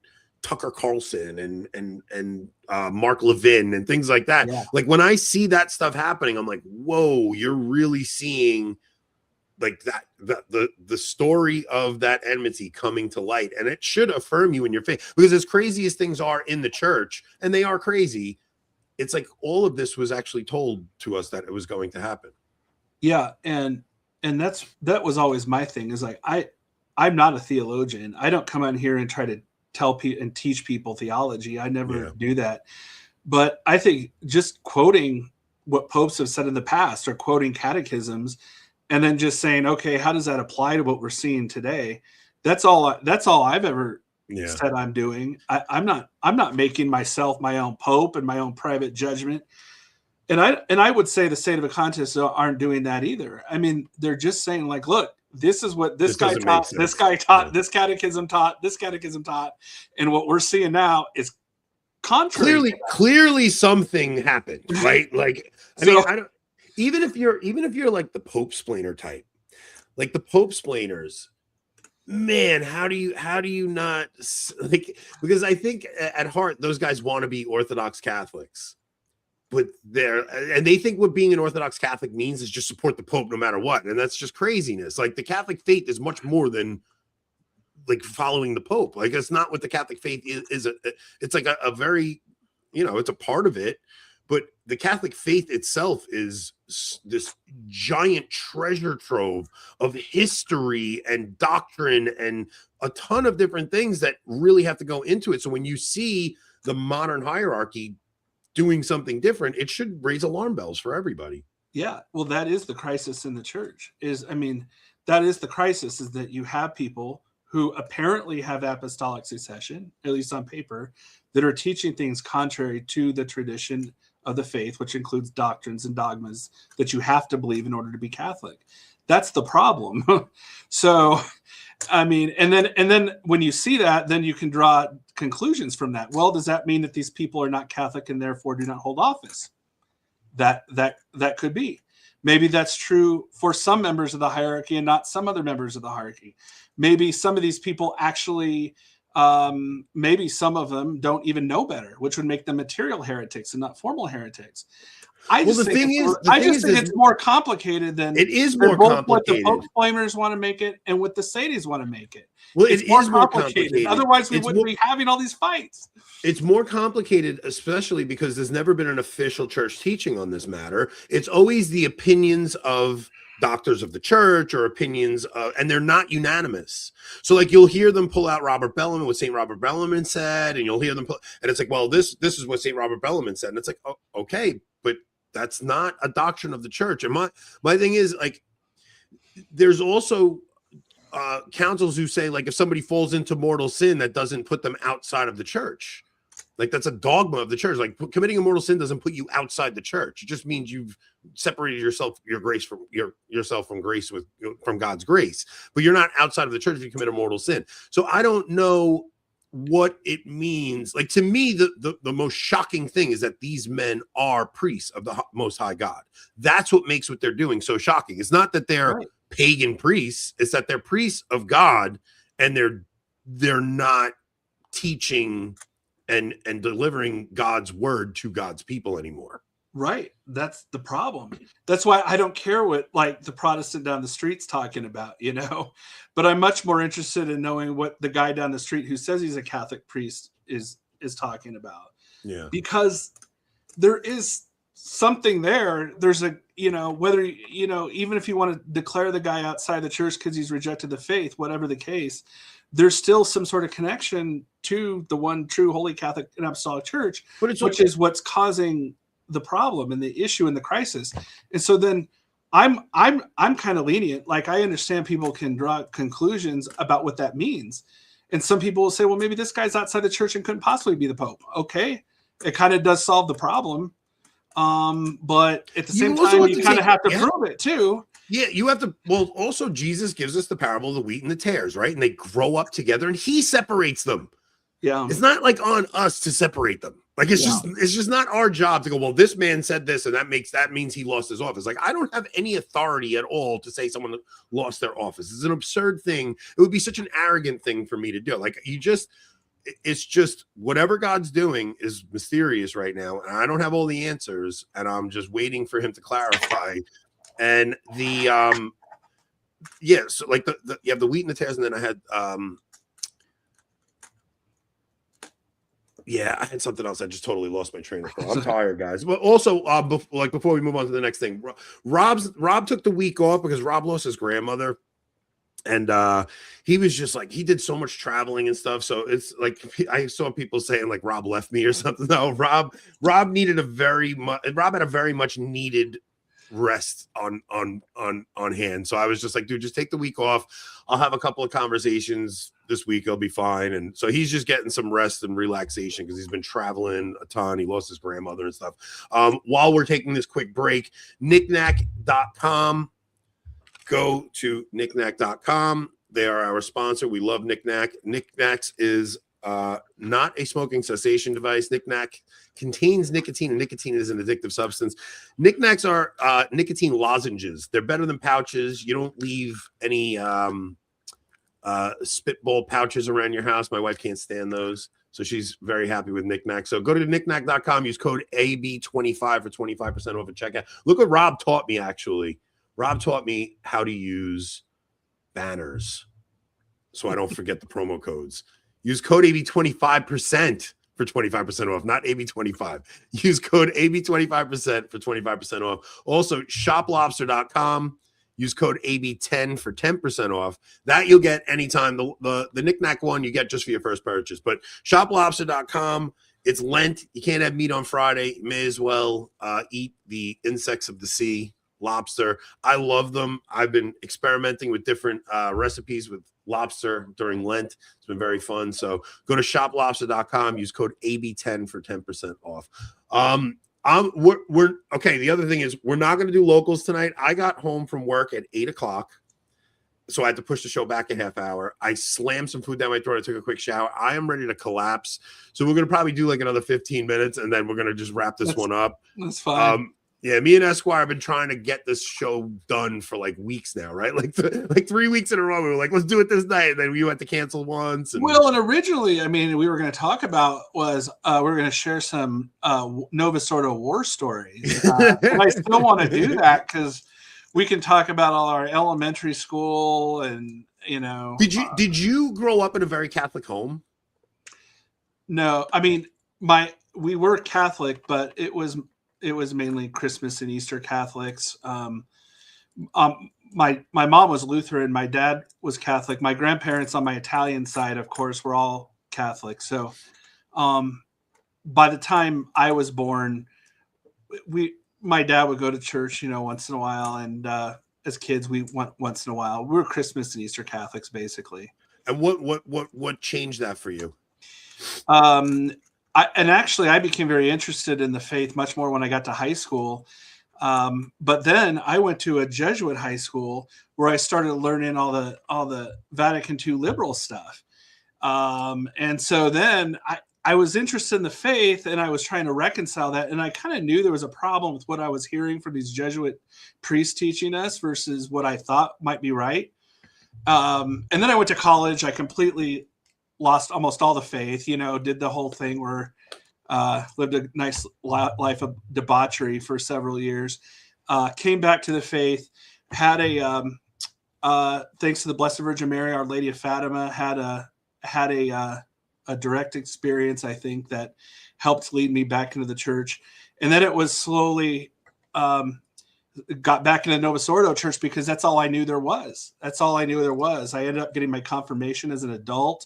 Tucker Carlson and Mark Levin and things like that. Yeah. Like, when I see that stuff happening, I'm like, whoa, you're really seeing, like, that the story of that enmity coming to light, and it should affirm you in your faith, because as crazy as things are in the church, and they are crazy, it's like all of this was actually told to us that it was going to happen. Yeah, and that was always my thing, is like, I'm not a theologian. I don't come on here and try to tell people and teach people theology. I never do that. But I think just quoting what popes have said in the past, or quoting catechisms, and then just saying, okay, how does that apply to what we're seeing today? That's all I've ever said I'm doing. I'm not making myself my own pope and my own private judgment. And I would say the Sedevacantists aren't doing that either. I mean, they're just saying, like, look, this is what this guy taught, this guy taught, this catechism taught, this catechism taught, and what we're seeing now is contrary. Clearly something happened, right? Like, I mean, I don't, even if you're like the Pope splainer type, like the Pope splainers. Man, how do you not like, because I think at heart those guys want to be Orthodox Catholics, but they think what being an Orthodox Catholic means is just support the Pope no matter what, and that's just craziness. Like the Catholic faith is much more than like following the Pope. Like it's not what the Catholic faith is. It's like a very, it's a part of it, but the Catholic faith itself is this giant treasure trove of history and doctrine and a ton of different things that really have to go into it. So when you see the modern hierarchy doing something different, it should raise alarm bells for everybody. Yeah, well, that is the crisis in the church. That is the crisis, is that you have people who apparently have apostolic succession, at least on paper, that are teaching things contrary to the tradition of the faith, which includes doctrines and dogmas that you have to believe in order to be Catholic. That's the problem. So, and then when you see that, then you can draw conclusions from that. Well, does that mean that these people are not Catholic and therefore do not hold office? That could be. Maybe that's true for some members of the hierarchy and not some other members of the hierarchy. Maybe some of these people actually, maybe some of them don't even know better, which would make them material heretics and not formal heretics. I just think it's more complicated than it is more complicated. What the Pope flamers want to make it and what the Sadies want to make it. Well, it's more complicated. Otherwise, we wouldn't be having all these fights. It's more complicated, especially because there's never been an official church teaching on this matter. It's always the opinions of doctors of the church or opinions and they're not unanimous. So like you'll hear them pull out Robert Bellarmine, what St. Robert Bellarmine said, and you'll hear them and it's like, well, this is what St. Robert Bellarmine said. And it's like, oh, okay, but that's not a doctrine of the church. And my thing is, like, there's also councils who say, like, if somebody falls into mortal sin, that doesn't put them outside of the church. Like, that's a dogma of the church. Like, committing a mortal sin doesn't put you outside the church. It just means you've separated yourself from grace from God's grace. But you're not outside of the church if you commit a mortal sin. So I don't know what it means. Like, to me, the most shocking thing is that these men are priests of the Most High God. That's what makes what they're doing so shocking. It's not that they're pagan priests. It's that they're priests of God, and they're not teaching and delivering God's word to God's people anymore. Right. That's the problem. That's why I don't care what, like, the Protestant down the street's talking about, but I'm much more interested in knowing what the guy down the street who says he's a Catholic priest is talking about. Yeah. Because there is something there. There's a, whether, even if you want to declare the guy outside the church because he's rejected the faith, whatever the case, there's still some sort of connection to the one true Holy Catholic and Apostolic Church, which is what's causing the problem and the issue and the crisis. And so then I'm kind of lenient. Like, I understand people can draw conclusions about what that means. And some people will say, well, maybe this guy's outside the church and couldn't possibly be the Pope. Okay. It kind of does solve the problem. But at the same time, you kind of have to prove it too. Yeah, you have to. Well, also, Jesus gives us the parable of the wheat and the tares, right? And they grow up together and he separates them. Yeah. It's not like on us to separate them. Like, it's just not our job to go, well, this man said this, and that means he lost his office. Like, I don't have any authority at all to say someone lost their office. It's an absurd thing. It would be such an arrogant thing for me to do. Like, it's just whatever God's doing is mysterious right now. And I don't have all the answers, and I'm just waiting for him to clarify. And so like you have the wheat and the tares, and then I had I had something else. I just totally lost my train of thought. I'm tired, guys. But also, before we move on to the next thing, Rob took the week off because Rob lost his grandmother, and he was just like, he did so much traveling and stuff. So it's like, I saw people saying like Rob left me or something. No, Rob had a very much needed rest on hand. So I was just like, dude, just take the week off. I'll have a couple of conversations this week. I'll be fine. And so he's just getting some rest and relaxation because he's been traveling a ton. He lost his grandmother and stuff. While we're taking this quick break, knickknack.com. Go to knickknack.com. They are our sponsor. We love Knickknack. Knickknacks is not a smoking cessation device. Knick-knack contains nicotine, and nicotine is an addictive substance. Knick-knacks are nicotine lozenges. They're better than pouches. You don't leave any spitball pouches around your house. My wife can't stand those, so she's very happy with Knick-knack. So go to knickknack.com, use code AB25 for 25% off at checkout. Look what Rob taught me, actually. Rob taught me how to use banners so I don't forget the promo codes. Use code AB25% for 25% off, not AB25. Use code AB25% for 25% off. Also, shoplobster.com. Use code AB10 for 10% off. That you'll get anytime. The Knick-knack one you get just for your first purchase. But shoplobster.com, it's Lent. You can't have meat on Friday. You may as well eat the insects of the sea, lobster. I love them. I've been experimenting with different recipes with lobster during Lent. It's been very fun. So go to shoplobster.com, use code AB10 for 10% off. We're okay. The other thing is we're not going to do locals tonight. I got home from work at 8:00, so I had to push the show back a half hour. I slammed some food down my throat. I took a quick shower. I am ready to collapse. So we're going to probably do like another 15 minutes, and then we're going to just wrap this one up. That's fine. Yeah, me and Esquire have been trying to get this show done for like weeks now, right? Like 3 weeks in a row. We were like, let's do it this night. And then we had to cancel once. And originally, I mean, we were going to talk about was we were going to share some Novus Ordo war stories. And I still want to do that because we can talk about all our elementary school and, you know. Did you grow up in a very Catholic home? No, I mean, we were Catholic, but it was mainly Christmas and Easter Catholics. My mom was Lutheran. My dad was Catholic. My grandparents on my Italian side, of course, were all Catholic. So by the time I was born, my dad would go to church, you know, once in a while. And as kids, we went once in a while. We were Christmas and Easter Catholics, basically. And what changed that for you? I became very interested in the faith much more when I got to high school. But then I went to a Jesuit high school where I started learning all the Vatican II liberal stuff. And so then I was interested in the faith and I was trying to reconcile that. And I kind of knew there was a problem with what I was hearing from these Jesuit priests teaching us versus what I thought might be right. And then I went to college. I completely lost almost all the faith, you know, did the whole thing where lived a nice life of debauchery for several years, came back to the faith, had thanks to the Blessed Virgin Mary, Our Lady of Fatima, had a direct experience, I think, that helped lead me back into the church. And then it was slowly got back into Novus Ordo church because that's all I knew there was. That's all I knew there was. I ended up getting my confirmation as an adult,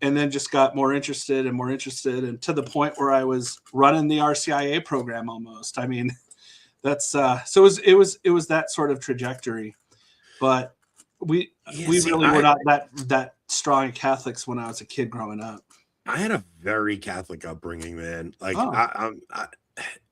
and then just got more interested, and to the point where I was running the RCIA program almost. I mean, that's so it was that sort of trajectory. But we really were not that strong Catholics when I was a kid growing up. I had a very Catholic upbringing, man. Like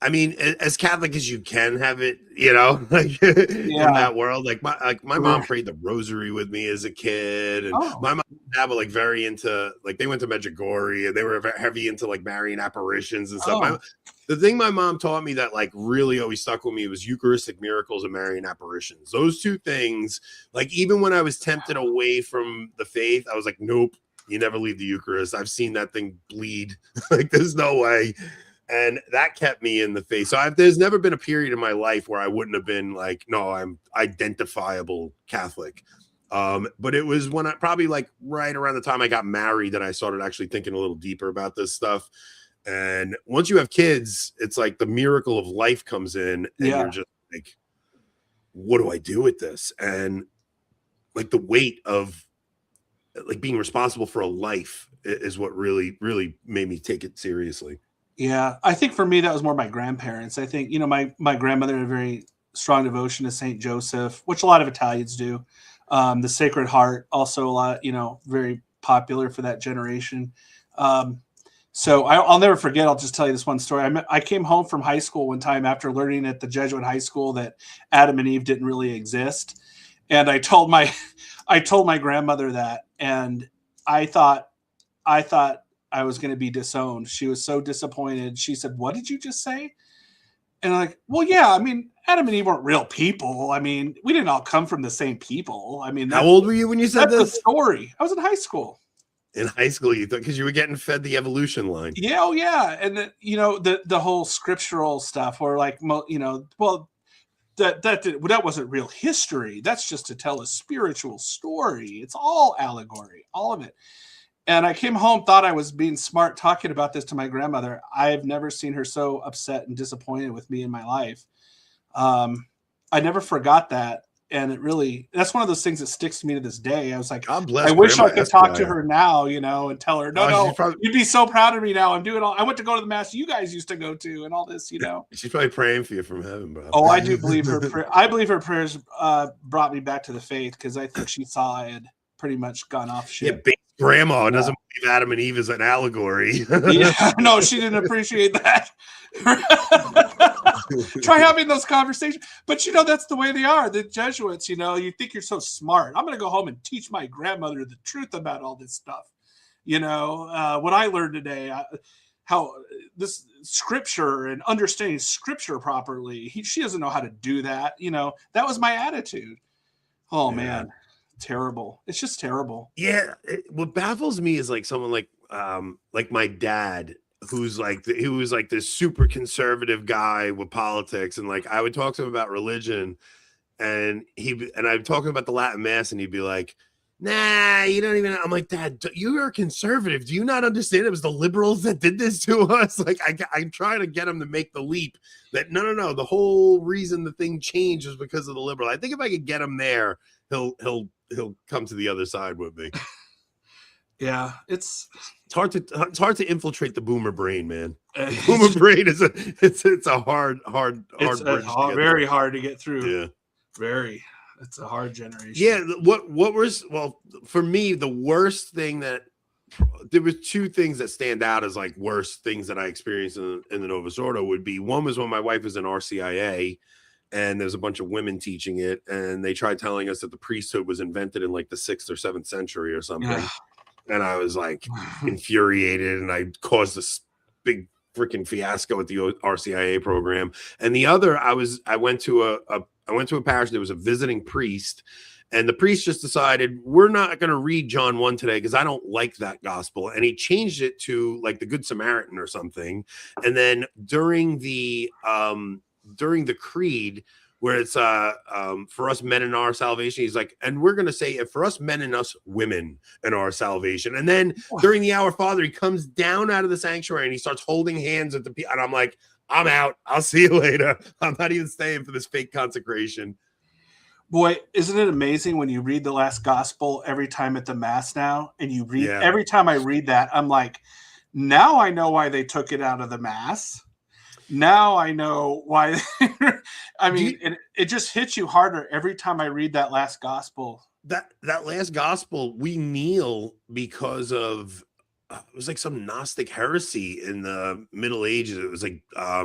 I mean, as Catholic as you can have it, you know, like in that world. Like my mom prayed the rosary with me as a kid, and my mom and dad were like very into, like, they went to Medjugorje and they were heavy into like Marian apparitions and stuff. The thing my mom taught me that like really always stuck with me was Eucharistic miracles and Marian apparitions. Those two things, like even when I was tempted away from the faith, I was like, nope, you never leave the Eucharist. I've seen that thing bleed. Like there's no way. And that kept me in the faith. So there's never been a period in my life where I wouldn't have been like, no, I'm identifiable Catholic. But it was when I probably like right around the time I got married that I started actually thinking a little deeper about this stuff. And once you have kids, it's like the miracle of life comes in, and you're just like, what do I do with this? And like the weight of like being responsible for a life is what really, really made me take it seriously. Yeah, I think for me that was more my grandparents. I think, you know, my grandmother had a very strong devotion to Saint Joseph, which a lot of Italians do. The Sacred Heart, also a lot, you know, very popular for that generation. So I'll never forget. I'll just tell you this one story. I came home from high school one time after learning at the Jesuit high school that Adam and Eve didn't really exist, and I told my grandmother that, and I thought I was going to be disowned. She was so disappointed. She said, "What did you just say?" And I'm like, well, yeah, I mean, Adam and Eve weren't real people. I mean, we didn't all come from the same people. I mean, how old were you when you said that's this? The story. I was in high school. In high school, you thought, because you were getting fed the evolution line. Yeah, oh yeah, and the whole scriptural stuff, or like, well, that wasn't real history. That's just to tell a spiritual story. It's all allegory, all of it. And I came home, thought I was being smart talking about this to my grandmother. I've never seen her so upset and disappointed with me in my life. I never forgot that. And that's one of those things that sticks to me to this day. I was like, God bless I wish Grandma I could talk to her now, and tell her, no, you'd be so proud of me now. I'm doing I went to go to the mass you guys used to go to and all this, She's probably praying for you from heaven, bro. Oh, I do believe her. I believe her prayers brought me back to the faith, because I think she saw I had pretty much gone off shit. Yeah, Grandma doesn't believe Adam and Eve is an allegory. Yeah, no, she didn't appreciate that. Try having those conversations. But that's the way they are. The Jesuits, you think you're so smart. I'm going to go home and teach my grandmother the truth about all this stuff. What I learned today, how this scripture and understanding scripture properly, she doesn't know how to do that. That was my attitude. Oh, man. Terrible. It's just terrible. Yeah. What baffles me is like someone like my dad, who's like he was like this super conservative guy with politics, and like I would talk to him about religion, and I'd talk to him about the Latin Mass, and he'd be like, "Nah, you don't even." I'm like, "Dad, you are conservative. Do you not understand? It was the liberals that did this to us." Like I'm trying to get him to make the leap that no. The whole reason the thing changed was because of the liberal. I think if I could get him there, he'll come to the other side with me. Yeah, it's hard to infiltrate the boomer brain, man. Boomer brain is a hard very hard to get through. Yeah, very. It's a hard generation. Yeah. For me, the worst thing that there was two things that stand out as like worst things that I experienced in the Novus Ordo would be, one was when my wife was in RCIA. And there's a bunch of women teaching it, and they tried telling us that the priesthood was invented in like the 6th or 7th century or something. Yeah. And I was like infuriated, and I caused this big freaking fiasco with the RCIA program. And the other, I went to a parish. There was a visiting priest, and the priest just decided, we're not going to read John 1 today because I don't like that gospel. And he changed it to like the Good Samaritan or something. And then during the creed, where it's for us men in our salvation, he's like, and we're gonna say it for us men and us women in our salvation. And then during the Our Father, he comes down out of the sanctuary and he starts holding hands at the people, and I'm like, I'm out, I'll see you later. I'm not even staying for this fake consecration. Boy, isn't it amazing when you read the last gospel every time at the mass now, and you read every time I read that, I'm like, now I know why they took it out of the mass. Now I know why. I mean, it just hits you harder every time I read that last gospel. That last gospel, we kneel because of it was like some Gnostic heresy in the Middle Ages. It was like I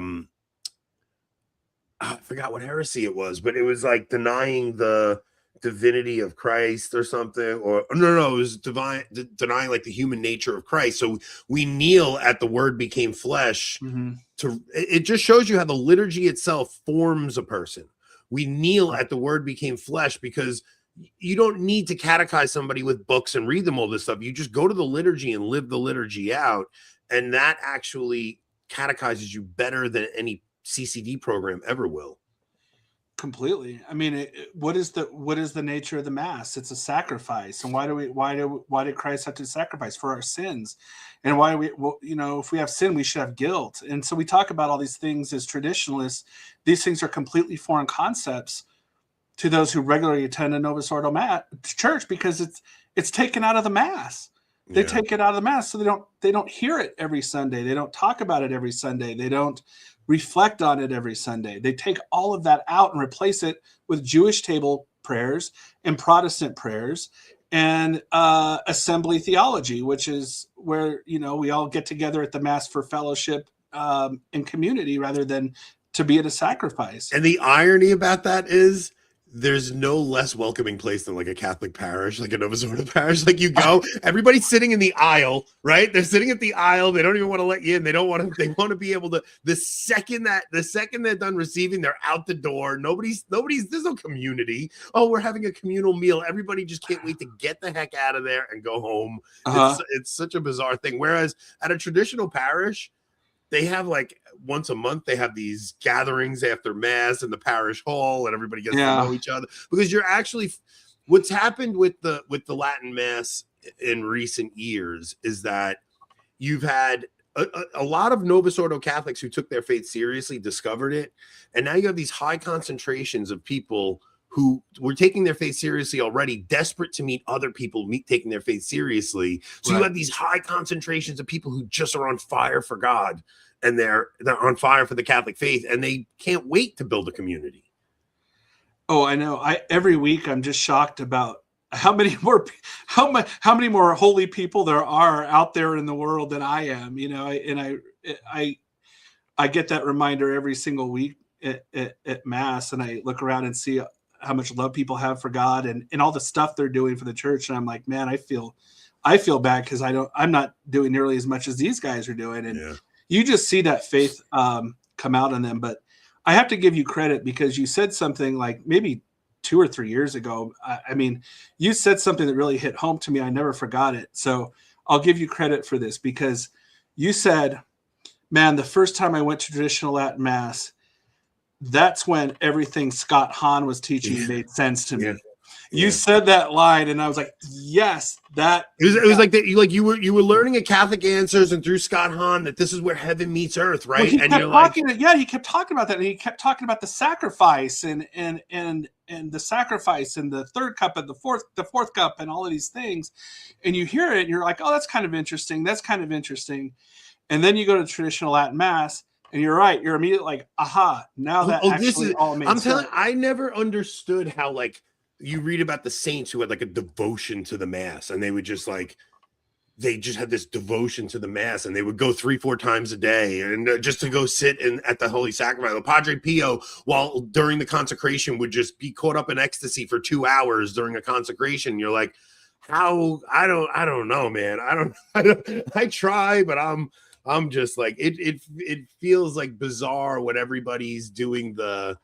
forgot what heresy it was, but it was like denying the divinity of Christ or something, or no, it was denying like the human nature of Christ. So we kneel at the Word became flesh. Mm-hmm. It just shows you how the liturgy itself forms a person. We kneel at the Word became flesh because you don't need to catechize somebody with books and read them all this stuff. You just go to the liturgy and live the liturgy out, and that actually catechizes you better than any CCD program ever will. Completely. I mean, what is the nature of the mass? It's a sacrifice. And why did Christ have to sacrifice? For our sins? And why if we have sin, we should have guilt. And so we talk about all these things as traditionalists. These things are completely foreign concepts to those who regularly attend a Novus Ordo church, because it's taken out of the mass. They take it out of the mass, so they don't hear it every Sunday. They don't talk about it every Sunday. They don't reflect on it every Sunday. They take all of that out and replace it with Jewish table prayers and Protestant prayers and assembly theology, which is where we all get together at the mass for fellowship and community rather than to be at a sacrifice. And the irony about that is there's no less welcoming place than like a Catholic parish, like a Novus Ordo parish. Like you go, everybody's sitting in the aisle, right? They're sitting at the aisle. They don't even want to let you in. They want to be able to, the second they're done receiving, they're out the door. Nobody's, there's no community. Oh, we're having a communal meal. Everybody just can't wait to get the heck out of there and go home. It's such a bizarre thing. Whereas at a traditional parish, they have like once a month, they have these gatherings after mass in the parish hall, and everybody gets to know each other, because you're actually, what's happened with the Latin mass in recent years is that you've had a lot of Novus Ordo Catholics who took their faith seriously, discovered it. And now you have these high concentrations of people who were taking their faith seriously already, desperate to meet other people taking their faith seriously. So you have these high concentrations of people who just are on fire for God, and they're on fire for the Catholic faith, and they can't wait to build a community. Oh, I know. Every week I'm just shocked about how many more holy people there are out there in the world than I am. You know, I get that reminder every single week at Mass, and I look around and see how much love people have for God and all the stuff they're doing for the church. And I'm like, man, I feel bad because I'm not doing nearly as much as these guys are doing. And you just see that faith come out in them. But I have to give you credit, because you said something like maybe 2 or 3 years ago. I mean, you said something that really hit home to me. I never forgot it. So I'll give you credit for this, because you said, man, the first time I went to traditional Latin Mass, that's when everything Scott Hahn was teaching made sense to me. You said that line, and I was like, yes, that it was like that. You were learning at Catholic Answers and through Scott Hahn that this is where heaven meets earth, right? Well, he kept talking about that, and he kept talking about the sacrifice and the sacrifice and the third cup and the fourth cup and all of these things. And you hear it, and you're like, oh, that's kind of interesting. That's kind of interesting. And then you go to traditional Latin Mass, and you're right. You're immediately like, aha, now that all makes sense. I never understood how, like, you read about the saints who had like a devotion to the Mass, and they would just like, they just had this devotion to the Mass, and they would go 3-4 times a day and just to go sit at the Holy Sacrifice. The Padre Pio, while during the consecration, would just be caught up in ecstasy for 2 hours during a consecration. You're like, how? I don't know, man. I try, but I'm just like, it feels like bizarre when everybody's doing the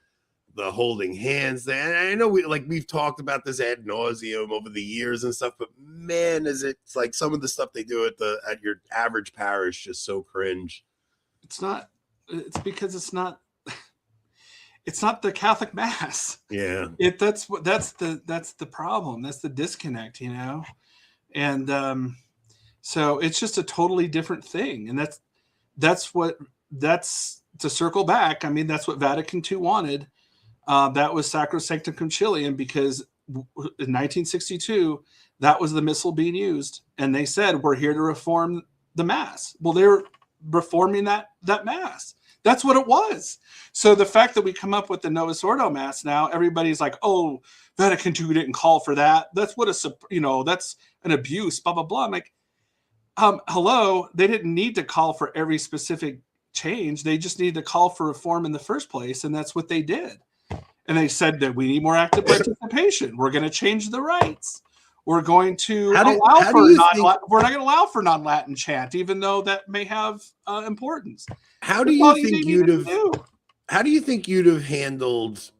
holding hands there. And I know we've talked about this ad nauseum over the years and stuff, but man, it's like some of the stuff they do at your average parish just so cringe. It's because it's not the Catholic Mass. Yeah. That's the problem. That's the disconnect, you know? And so it's just a totally different thing. And that's to circle back. I mean, that's what Vatican II wanted. That was Sacrosanctum Concilium, because in 1962, that was the missal being used. And they said, we're here to reform the Mass. Well, they're reforming that Mass. That's what it was. So the fact that we come up with the Novus Ordo Mass now, everybody's like, oh, Vatican II didn't call for that. That's that's an abuse, blah, blah, blah. I'm like, hello, they didn't need to call for every specific change. They just needed to call for reform in the first place. And that's what they did. And they said that we need more active participation. We're going to change the rites. We're going to we're not going to allow for non-Latin chant, even though that may have importance. How do you think you'd have handled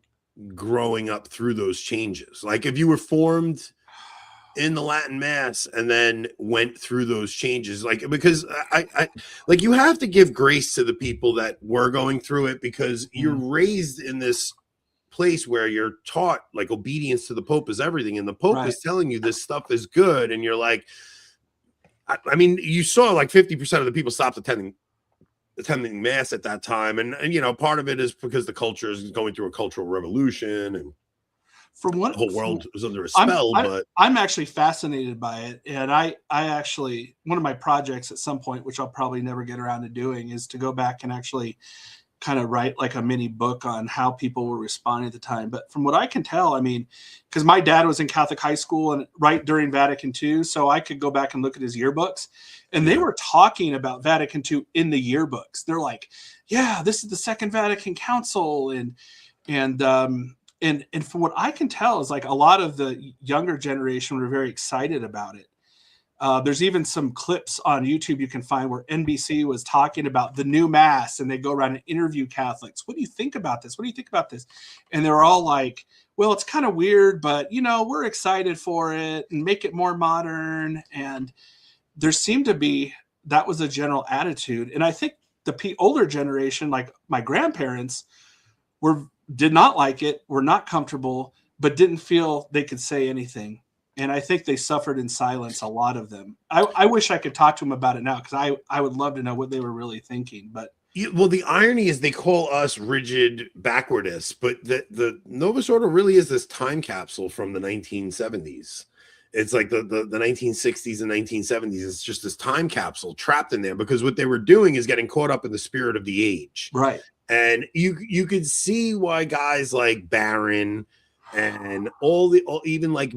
growing up through those changes? Like if you were formed in the Latin Mass and then went through those changes, like, because I like, you have to give grace to the people that were going through it, because you're raised in this place where you're taught like obedience to the Pope is everything, and the Pope is telling you this stuff is good, and you're like, I mean, you saw like 50% of the people stopped attending Mass at that time, and you know, part of it is because the culture is going through a cultural revolution, and the whole world was under a spell. But I'm actually fascinated by it, and I actually, one of my projects at some point, which I'll probably never get around to doing, is to go back and actually kind of write like a mini book on how people were responding at the time. But from what I can tell, I mean, because my dad was in Catholic high school and right during Vatican II, so I could go back and look at his yearbooks, and they were talking about Vatican II in the yearbooks. They're like, yeah, this is the Second Vatican Council, and And from what I can tell is like a lot of the younger generation were very excited about it. There's even some clips on YouTube you can find where NBC was talking about the new mass, and they go around and interview Catholics. What do you think about this? What do you think about this? And they're all like, well, it's kind of weird, but we're excited for it and make it more modern. And there seemed to be, that was a general attitude. And I think the older generation, like my grandparents, did not like it, were not comfortable, but didn't feel they could say anything. And I think they suffered in silence, a lot of them. I wish I could talk to them about it now, because I would love to know what they were really thinking. But well, the irony is they call us rigid backwardists, but the Novus Ordo really is this time capsule from the 1970s. It's like the 1960s and 1970s. It's just this time capsule trapped in there, because what they were doing is getting caught up in the spirit of the age. Right. And you could see why guys like Barron and even like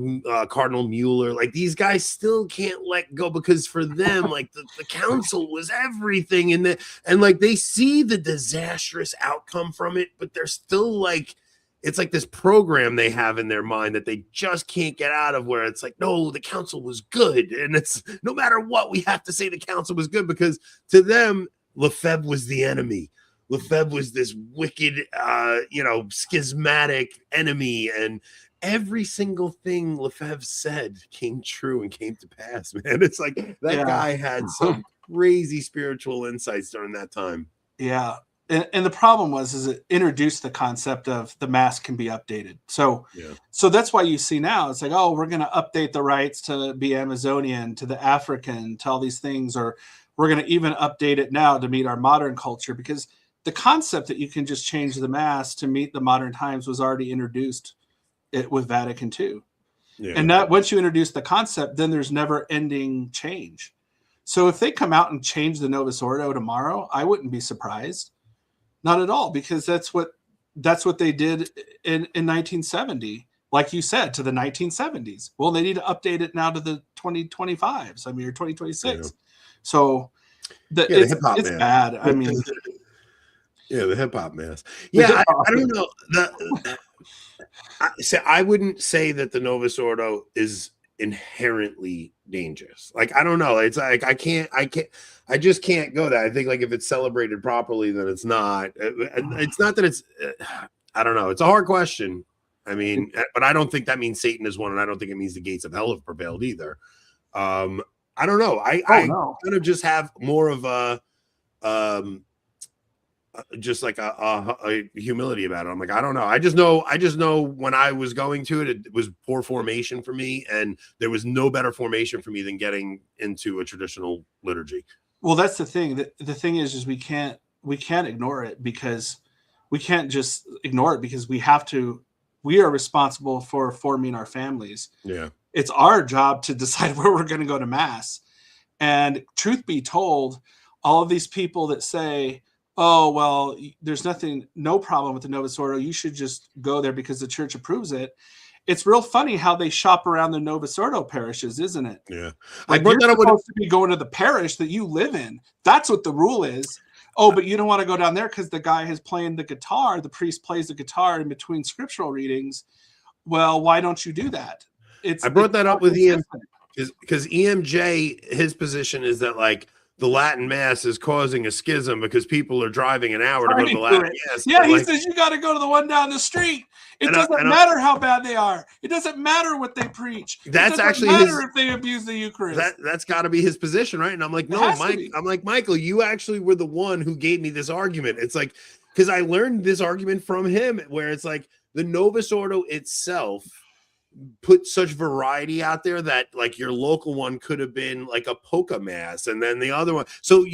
Cardinal Mueller, like these guys still can't let go, because for them, like the council was everything, and like they see the disastrous outcome from it, but they're still like, it's like this program they have in their mind that they just can't get out of, where it's like, no, the council was good, and it's no matter what, we have to say the council was good, because to them, Lefebvre was the enemy. Lefebvre was this wicked, schismatic enemy, and every single thing Lefebvre said came true and came to pass, man. It's like that guy had some crazy spiritual insights during that time. Yeah. And the problem is it introduced the concept of the mass can be updated. So that's why you see now it's like, oh, we're going to update the rites to be Amazonian, to the African, to all these things, or we're going to even update it now to meet our modern culture, because the concept that you can just change the mass to meet the modern times was already introduced with Vatican II. Yeah. And that once you introduce the concept, then there's never ending change. So if they come out and change the Novus Ordo tomorrow, I wouldn't be surprised. Not at all, because that's what they did in 1970. Like you said, to the 1970s. Well, they need to update it now to the 2025s. I mean, or 2026. Yeah. So it's bad. I mean, yeah, the hip hop mass. Yeah, I don't know. I wouldn't say that the Novus Ordo is inherently dangerous. Like, I don't know. It's like I just can't go there. I think like if it's celebrated properly, then it's not. It's not that it's. I don't know. It's a hard question. I mean, but I don't think that means Satan is one, and I don't think it means the gates of hell have prevailed either. I don't know. I kind of just have more of a just like a humility about it. I'm like, I don't know. I just know when I was going to it, it was poor formation for me, and there was no better formation for me than getting into a traditional liturgy. Well, that's the thing. The thing is we can't ignore it, because we can't just ignore it, because we are responsible for forming our families. Yeah. It's our job to decide where we're going to go to mass. And truth be told, all of these people that say, oh, well, there's no problem with the Novus Ordo, you should just go there because the church approves it. It's real funny how they shop around the Novus Ordo parishes, isn't it? Yeah. Like, you're supposed to be going to the parish that you live in. That's what the rule is. Oh, but you don't want to go down there because the guy is playing the guitar. The priest plays the guitar in between scriptural readings. Well, why don't you do that? I brought that up with EM, because EMJ, his position is that like the Latin Mass is causing a schism because people are driving an hour to go to the Latin Mass. Yeah, he says you got to go to the one down the street. It doesn't matter how bad they are. It doesn't matter what they preach. That's actually matter if they abuse the Eucharist. That's got to be his position, right? And I'm like, no, Mike. I'm like, Michael, you actually were the one who gave me this argument. It's like, because I learned this argument from him, where it's like the Novus Ordo itself put such variety out there that like your local one could have been like a polka mass, and then the other one. So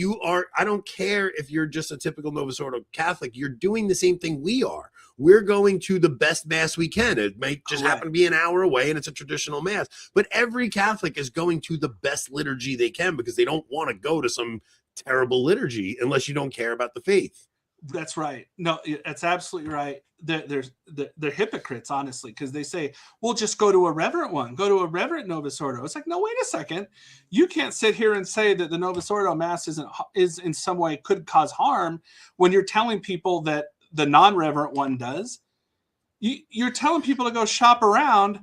I don't care if you're just a typical Novus Ordo Catholic, you're doing the same thing we are. We're going to the best mass we can. It might just happen to be an hour away and it's a traditional mass, but every Catholic is going to the best liturgy they can, because they don't want to go to some terrible liturgy unless you don't care about the faith. That's right. No, that's absolutely right. They're hypocrites, honestly, because they say, well, just go to a reverent one, go to a reverent Novus Ordo. It's like, no, wait a second. You can't sit here and say that the Novus Ordo Mass is in some way could cause harm when you're telling people that the non-reverent one does. you're telling people to go shop around,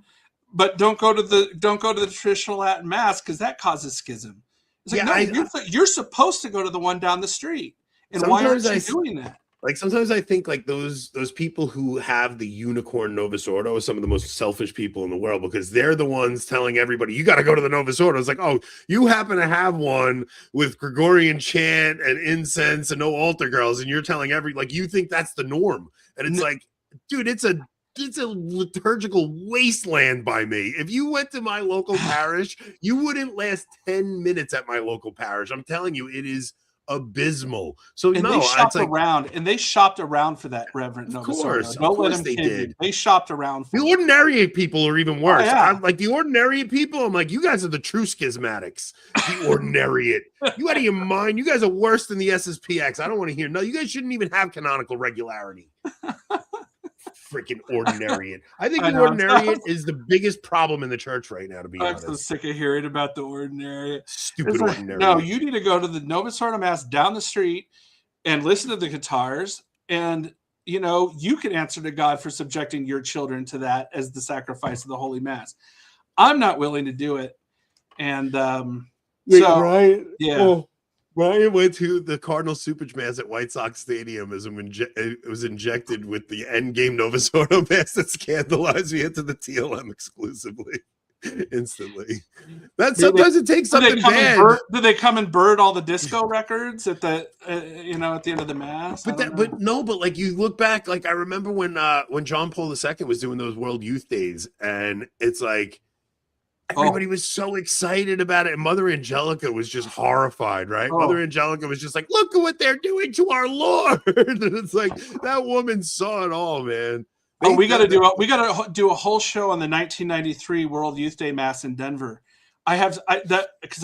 but don't go to the traditional Latin Mass because that causes schism. It's like, no, you're supposed to go to the one down the street. And why aren't you doing that? Like sometimes I think like those people who have the unicorn Novus Ordo are some of the most selfish people in the world, because they're the ones telling everybody you got to go to the Novus Ordo. It's like, oh, you happen to have one with Gregorian chant and incense and no altar girls, and you're telling you think that's the norm. And it's like, dude, it's a liturgical wasteland by me. If you went to my local parish, you wouldn't last 10 minutes at my local parish. I'm telling you, it is abysmal. So and they shopped around for that Reverent Novus Ordo. Don't let them kid you. They shopped around for the ordinary people are even worse. Oh, yeah. I'm like the ordinary people. I'm like, you guys are the true schismatics. The ordinariate. You out of your mind? You guys are worse than the SSPX. I don't want to hear. No, you guys shouldn't even have canonical regularity. Freaking ordinariate. I think the ordinariate is the biggest problem in the church right now, to be honest. I'm so sick of hearing about the ordinariate. Stupid ordinariate. No, you need to go to the Novus Ordo Mass down the street and listen to the guitars, and you can answer to God for subjecting your children to that as the sacrifice of the Holy Mass. I'm not willing to do it. And Ryan, yeah. Oh, Ryan went to the Cardinal Supage Mass at White Sox Stadium as it was injected with the endgame Novus Ordo Mass that scandalized me into the TLM exclusively, instantly. Sometimes it takes something bad. Did they come and bird all the disco records at the at the end of the Mass? But like you look back, like I remember when John Paul II was doing those World Youth Days, and it's like, everybody was so excited about it. And Mother Angelica was just horrified, right? Mother Angelica was just like, look at what they're doing to our Lord. And it's like, that woman saw it all, man. We got to do a whole show on the 1993 World Youth Day Mass in Denver. Because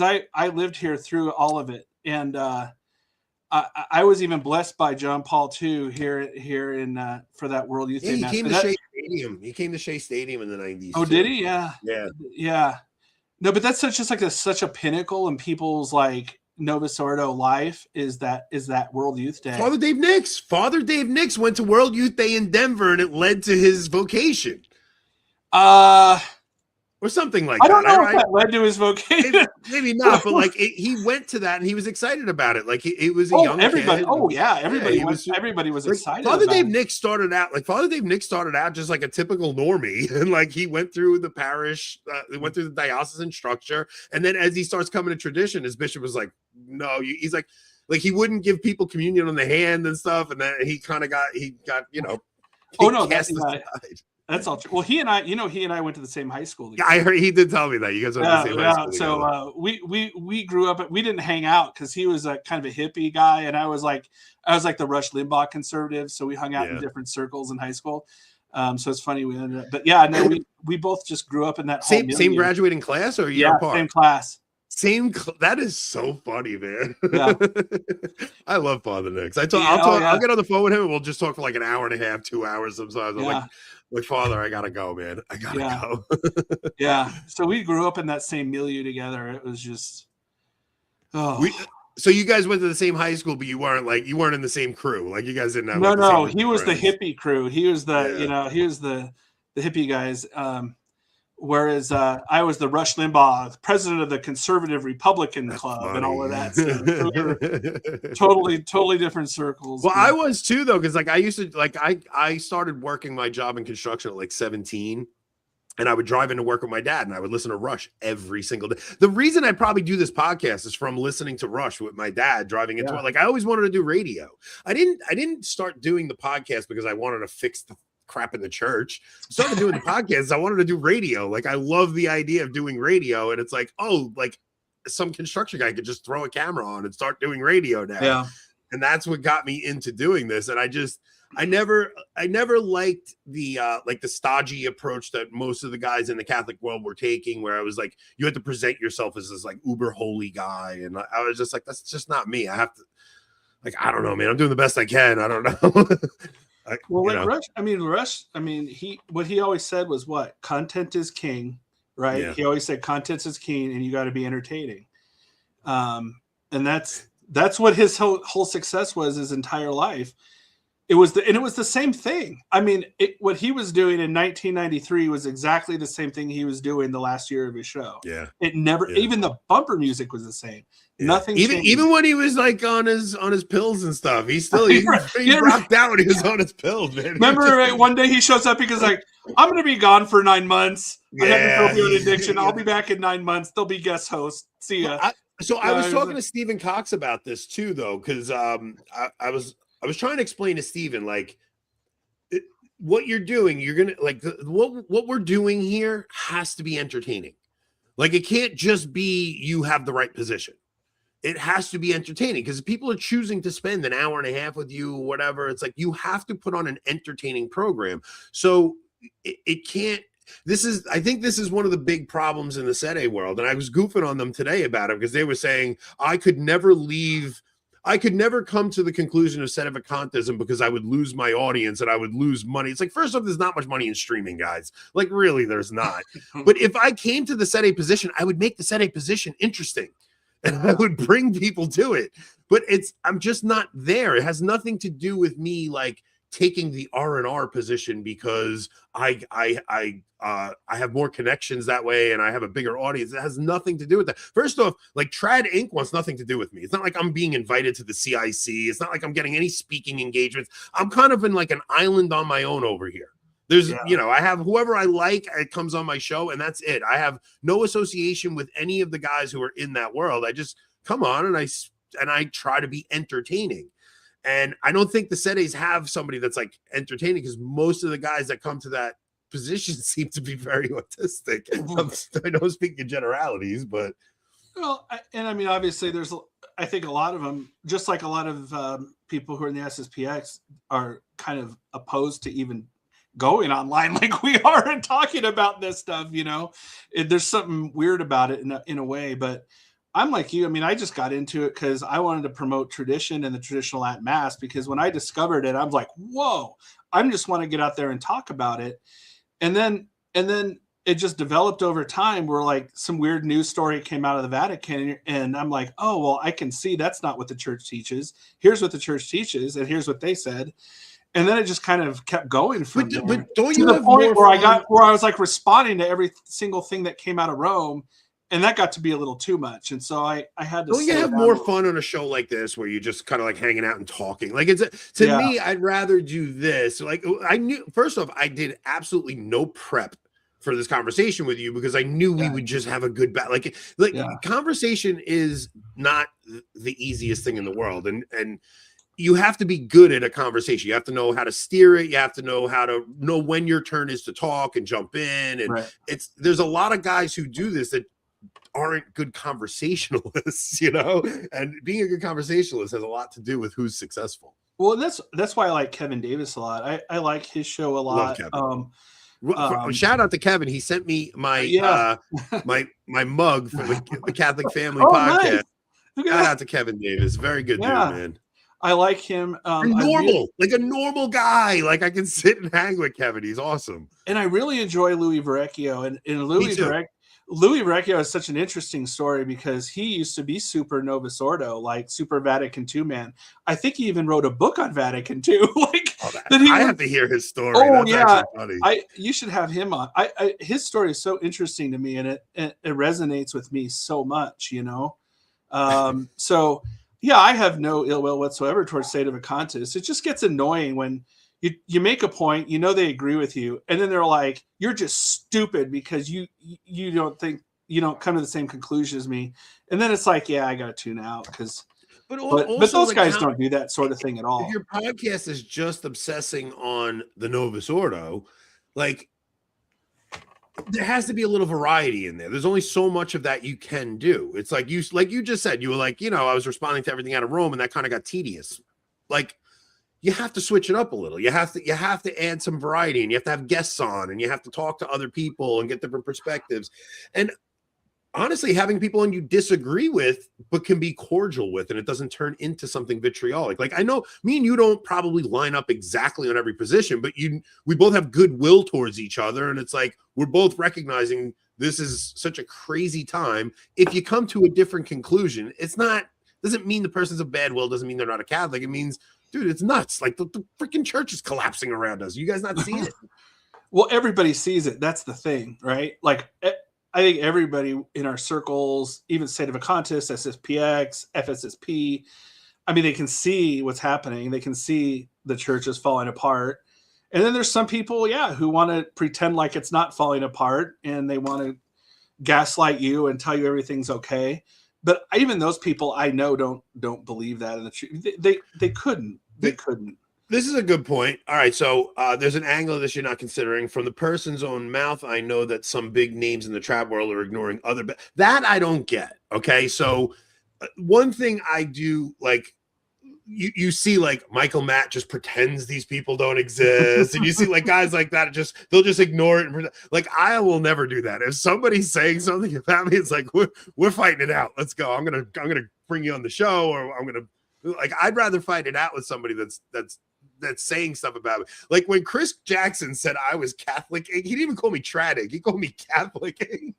I lived here through all of it. And I was even blessed by John Paul II here in for that World Youth Day Mass. He came to Shea Stadium in the 90s. Oh, did he? Yeah. Yeah. Yeah. No, but that's such a pinnacle in people's like Novus Ordo life is that World Youth Day. Father Dave Nix went to World Youth Day in Denver, and it led to his vocation. Or something like that. I don't know if that led to his vocation. Maybe not, but like he went to that and he was excited about it. Like it was a young everybody. kid. Oh yeah, everybody was like, excited. Father Dave Nix started out just like a typical normie, and like he went through the parish, went through the diocesan structure, and then as he starts coming to tradition, his bishop was like, "No," he's like he wouldn't give people communion on the hand and stuff, and then he got That's all true. Well, he and I went to the same high school together. Yeah, I heard he did tell me that you guys went to the same high school together. So we grew up. We didn't hang out because he was a kind of a hippie guy, and I was like the Rush Limbaugh conservative. So we hung out in different circles in high school. So it's funny we ended up. But yeah, no, we both just grew up in that same graduating class, or same class. That is so funny, man. Yeah. I love Father Nix. I'll get on the phone with him and we'll just talk for like an hour and a half, 2 hours sometimes. I'm like, Father, I gotta go, man. I gotta go. Yeah. So we grew up in that same milieu together. It was just so you guys went to the same high school, but you weren't in the same crew. Like you guys didn't have No. He was the hippie crew. He was the hippie guys. Whereas I was the Rush Limbaugh, president of the Conservative Republican Club, and all of that stuff. totally different circles. Well, I was too, though, because like I used to I started working my job in construction at like 17, and I would drive into work with my dad, and I would listen to Rush every single day. The reason I probably do this podcast is from listening to Rush with my dad driving into it. Like I always wanted to do radio. I didn't start doing the podcast because I wanted to fix the crap in the church. I started doing the podcast. I wanted to do radio. Like I love the idea of doing radio, and it's like, like some construction guy could just throw a camera on and start doing radio now. Yeah. And that's what got me into doing this. And I never liked the the stodgy approach that most of the guys in the Catholic world were taking, where I was like, you had to present yourself as this like uber holy guy, and I was just like, that's just not me. I have to, like, I don't know, man. I'm doing the best I can. I don't know. Rush. What he always said was what content is king, right? Yeah. He always said content is king, and you got to be entertaining. And that's what his whole success was his entire life. It was the same thing. I mean, what he was doing in 1993 was exactly the same thing he was doing the last year of his show. Yeah. It never, even the bumper music was the same. Yeah. Nothing changed. Even when he was like on his pills and stuff, he rocked out when he was on his pills, man. Remember one day he shows up because like, I'm going to be gone for 9 months. I have an opioid addiction. I'll be back in 9 months. They'll be guest hosts. See ya. I was talking to Stephen Cox about this too, though, because I was trying to explain to Stephen, like, what you're doing, you're going to like what we're doing here has to be entertaining. Like, it can't just be you have the right position. It has to be entertaining because people are choosing to spend an hour and a half with you or whatever. It's like you have to put on an entertaining program. So it can't. I think this is one of the big problems in the Sede world. And I was goofing on them today about it because they were saying I could never come to the conclusion of Sedevacantism because I would lose my audience and I would lose money. It's like, first off, there's not much money in streaming, guys. Like, really, there's not. But if I came to the Sede position, I would make the Sede position interesting. And I would bring people to it. But I'm just not there. It has nothing to do with me, like, taking the R&R position because I have more connections that way and I have a bigger audience. It has nothing to do with that. First off, like, Trad Inc. wants nothing to do with me. It's not like I'm being invited to the CIC. It's not like I'm getting any speaking engagements. I'm kind of in like an island on my own over here. There's, I have whoever I like, it comes on my show, and that's it. I have no association with any of the guys who are in that world. I just come on and I try to be entertaining. And I don't think the Sedes have somebody that's like entertaining because most of the guys that come to that position seem to be very autistic. I don't speak in generalities, but I mean, obviously, I think a lot of them, just like a lot of people who are in the SSPX, are kind of opposed to even going online like we are and talking about this stuff. There's something weird about it in a way, but I'm like you. I mean, I just got into it because I wanted to promote tradition and the traditional Latin Mass, because when I discovered it, I was like, whoa, I just want to get out there and talk about it. And then it just developed over time where like some weird news story came out of the Vatican. And I'm like, oh, well, I can see that's not what the church teaches. Here's what the church teaches. And here's what they said. And then it just kind of kept going from there. But don't you have point where I was like responding to every single thing that came out of Rome. And that got to be a little too much. And so I had to. Don't you have more fun on a show like this where you're just kind of like hanging out and talking? Like, to me, I'd rather do this. Like, first off, I did absolutely no prep for this conversation with you because I knew we would just have a good battle. Conversation is not the easiest thing in the world. And you have to be good at a conversation. You have to know how to steer it. You have to know how to know when your turn is to talk and jump in. And there's a lot of guys who do this that aren't good conversationalists, and being a good conversationalist has a lot to do with who's successful. Well, that's why I like Kevin Davis a lot. I like his show a lot. Shout out to Kevin. He sent me my my mug for the Catholic Family podcast. Nice. Shout out to Kevin Davis. Very good dude, man. I like him. Like a normal guy. Like, I can sit and hang with Kevin. He's awesome. And I really enjoy Louis Verrecchio. And Louis Verrecchio is such an interesting story because he used to be super Novus Ordo, like super Vatican II man. I think he even wrote a book on Vatican II. I have to hear his story. Oh, That's funny. You should have him on. His story is so interesting to me, and it resonates with me so much, So yeah, I have no ill will whatsoever towards Sedevacantists. It just gets annoying when you make a point, they agree with you, and then they're like, you're just stupid because you don't think, you don't come to the same conclusion as me. And then it's like, yeah, I got to tune out because but those guys don't do that sort of thing at all. If your podcast is just obsessing on the Novus Ordo, like, there has to be a little variety in there. There's only so much of that you can do. It's like you just said, you were like, I was responding to everything out of Rome, and that kind of got tedious. Like, you have to switch it up a little. You have to add some variety, and you have to have guests on, and you have to talk to other people and get different perspectives. And honestly, having people on you disagree with, but can be cordial with, and it doesn't turn into something vitriolic. Like, I know me and you don't probably line up exactly on every position, but we both have goodwill towards each other. And it's like, we're both recognizing this is such a crazy time. If you come to a different conclusion, doesn't mean the person's a bad will, doesn't mean they're not a Catholic. It means dude, it's nuts. Like the freaking church is collapsing around us. You guys not see it? Well, everybody sees it. That's the thing, right? Like, I think everybody in our circles, even Sedevacantists, SSPX, FSSP, I mean, they can see what's happening. They can see the church is falling apart. And then there's some people, who want to pretend like it's not falling apart, and they want to gaslight you and tell you everything's okay. But even those people I know don't believe that in the truth. They couldn't. They couldn't. This is a good point. All right, so there's an angle of this you're not considering. From the person's own mouth, I know that some big names in the trap world are ignoring other. That I don't get. Okay, so one thing I do, like, you see, like, Michael Matt just pretends these people don't exist, and you see like guys like that they'll just ignore it and pretend. Like, I will never do that. If somebody's saying something about me, it's like we're fighting it out. Let's go. I'm gonna bring you on the show, or I'm gonna, like, I'd rather fight it out with somebody that's saying stuff about me. Like when Chris Jackson said I was Catholic, he didn't even call me Tradig. He called me Catholic.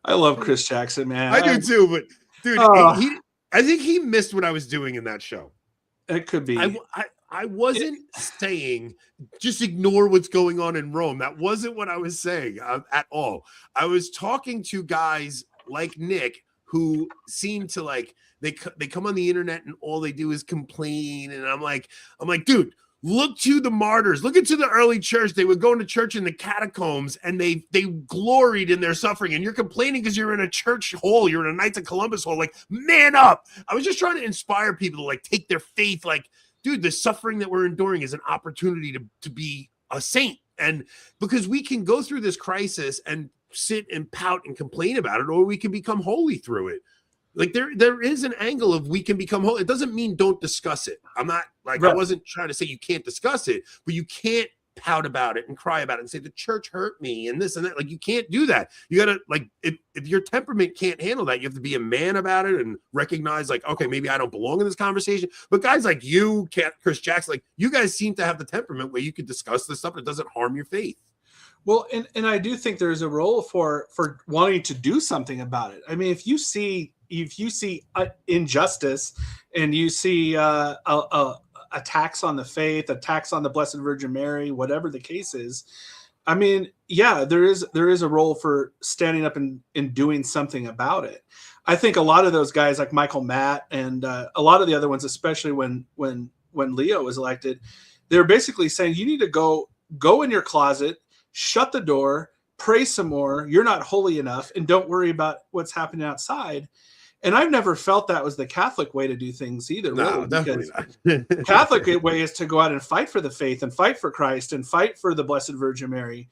I love Chris Jackson, man. I do too, but dude, I think he missed what I was doing in that show. It could be. I wasn't saying just ignore what's going on in Rome. That wasn't what I was saying at all. I was talking to guys like Nick who seem to, like, they come on the internet and all they do is complain. And I'm like, dude, look to the martyrs. Look into the early church. They would go into church in the catacombs, and they gloried in their suffering. And you're complaining because you're in a church hall. You're in a Knights of Columbus hall. Like, man up. I was just trying to inspire people to, like, take their faith. Like, dude, the suffering that we're enduring is an opportunity to be a saint. And because we can go through this crisis and sit and pout and complain about it, or we can become holy through it. Like, there is an angle of we can become holy. It doesn't mean don't discuss it. I'm not, like, right. I wasn't trying to say you can't discuss it, but you can't pout about it and cry about it and say the church hurt me and this and that. Like, you can't do that. You gotta, like, if your temperament can't handle that, you have to be a man about it and recognize, like, okay, maybe I don't belong in this conversation. But guys like you, Chris Jackson, like, you guys seem to have the temperament where you can discuss this stuff and it doesn't harm your faith. Well, and I do think there's a role for wanting to do something about it. I mean, if you see injustice and you see attacks on the faith, attacks on the Blessed Virgin Mary, whatever the case is, I mean, yeah, there is a role for standing up and doing something about it. I think a lot of those guys like Michael Matt and a lot of the other ones, especially when Leo was elected, they're basically saying you need to go in your closet, shut the door, pray some more. You're not holy enough, and don't worry about what's happening outside. And I've never felt that was the Catholic way to do things either. No, really, definitely not. Catholic way is to go out and fight for the faith and fight for Christ and fight for the Blessed Virgin Mary,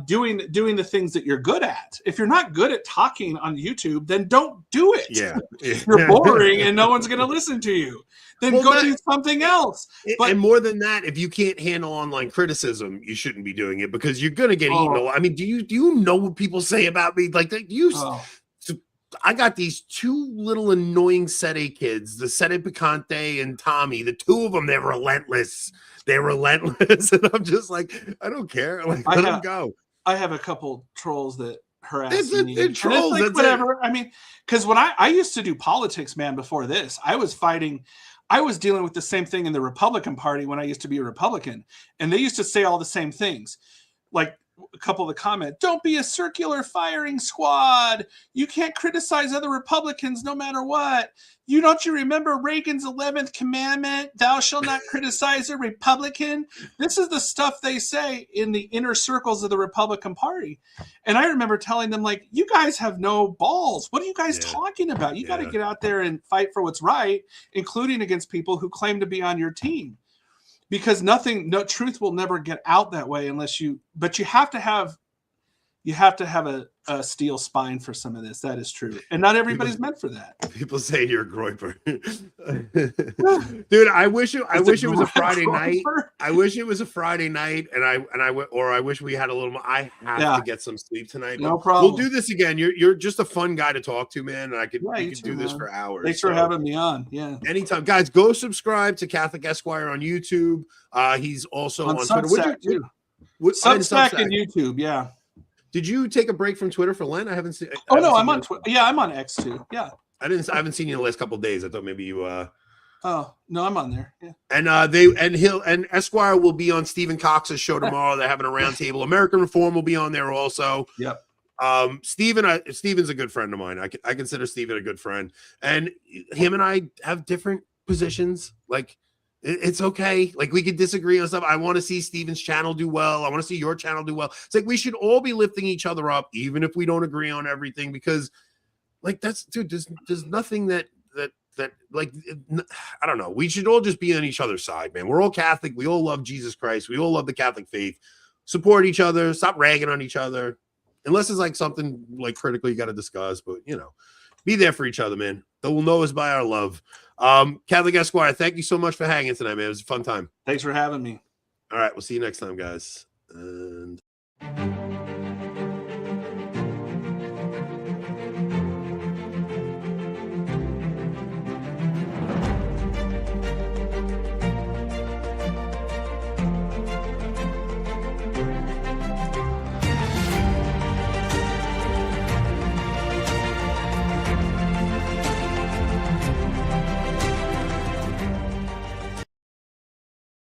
doing the things that you're good at. If you're not good at talking on YouTube, then don't do it. Yeah. You're boring and no one's going to listen to you. Then go do something else. And more than that, if you can't handle online criticism, you shouldn't be doing it because you're going to get eaten. I mean, do you know what people say about me? Like, I got these two little annoying Sede kids, the Sedepicante and Tommy. The two of them, they're relentless. They're relentless. And I'm just like, I don't care. Like, let them go. I have a couple trolls that harass me. They're trolls. Like, whatever. I mean, because when I used to do politics, man, before this, I was dealing with the same thing in the Republican Party when I used to be a Republican. And they used to say all the same things. Like, a couple of the comments, don't be a circular firing squad. You can't criticize other Republicans no matter what. You remember Reagan's 11th commandment, thou shalt not criticize a Republican? This is the stuff they say in the inner circles of the Republican Party. And I remember telling them, like, you guys have no balls. What are you guys talking about? You got to get out there and fight for what's right, including against people who claim to be on your team. Because no truth will never get out that way but you have to have a steel spine for some of this. That is true. And not everybody's meant for that. People say you're a groiper. Dude, I wish it was a Friday night. I wish it was a Friday night I wish we had a little more. I have to get some sleep tonight. No problem. We'll do this again. You're just a fun guy to talk to, man. And we could do this for hours. Thanks for having me on. Yeah. Anytime. Guys, go subscribe to Catholic Esquire on YouTube. He's also on Twitter. Substack and YouTube, yeah. Did you take a break from Twitter for Lent? I haven't seen. I'm on Twitter. Yeah, I'm on X too. Yeah. I haven't seen you in the last couple of days. I thought maybe you Oh no, I'm on there. Yeah. And Esquire will be on Stephen Cox's show tomorrow. They're having a roundtable. American Reform will be on there also. Yep. Stephen's a good friend of mine. I consider Stephen a good friend, and him and I have different positions. Like, it's okay. Like, we could disagree on stuff. I want to see Stephen's channel do well. I want to see your channel do well. It's like we should all be lifting each other up, even if we don't agree on everything, because like there's nothing that like, I don't know. We should all just be on each other's side, man. We're all Catholic. We all love Jesus Christ. We all love the Catholic faith. Support each other. Stop ragging on each other. Unless it's like something like critical you got to discuss, but be there for each other, man. They will know us by our love. Catholic Esquire, thank you so much for hanging tonight, man. It was a fun time. Thanks for having me. All right, we'll see you next time, guys. And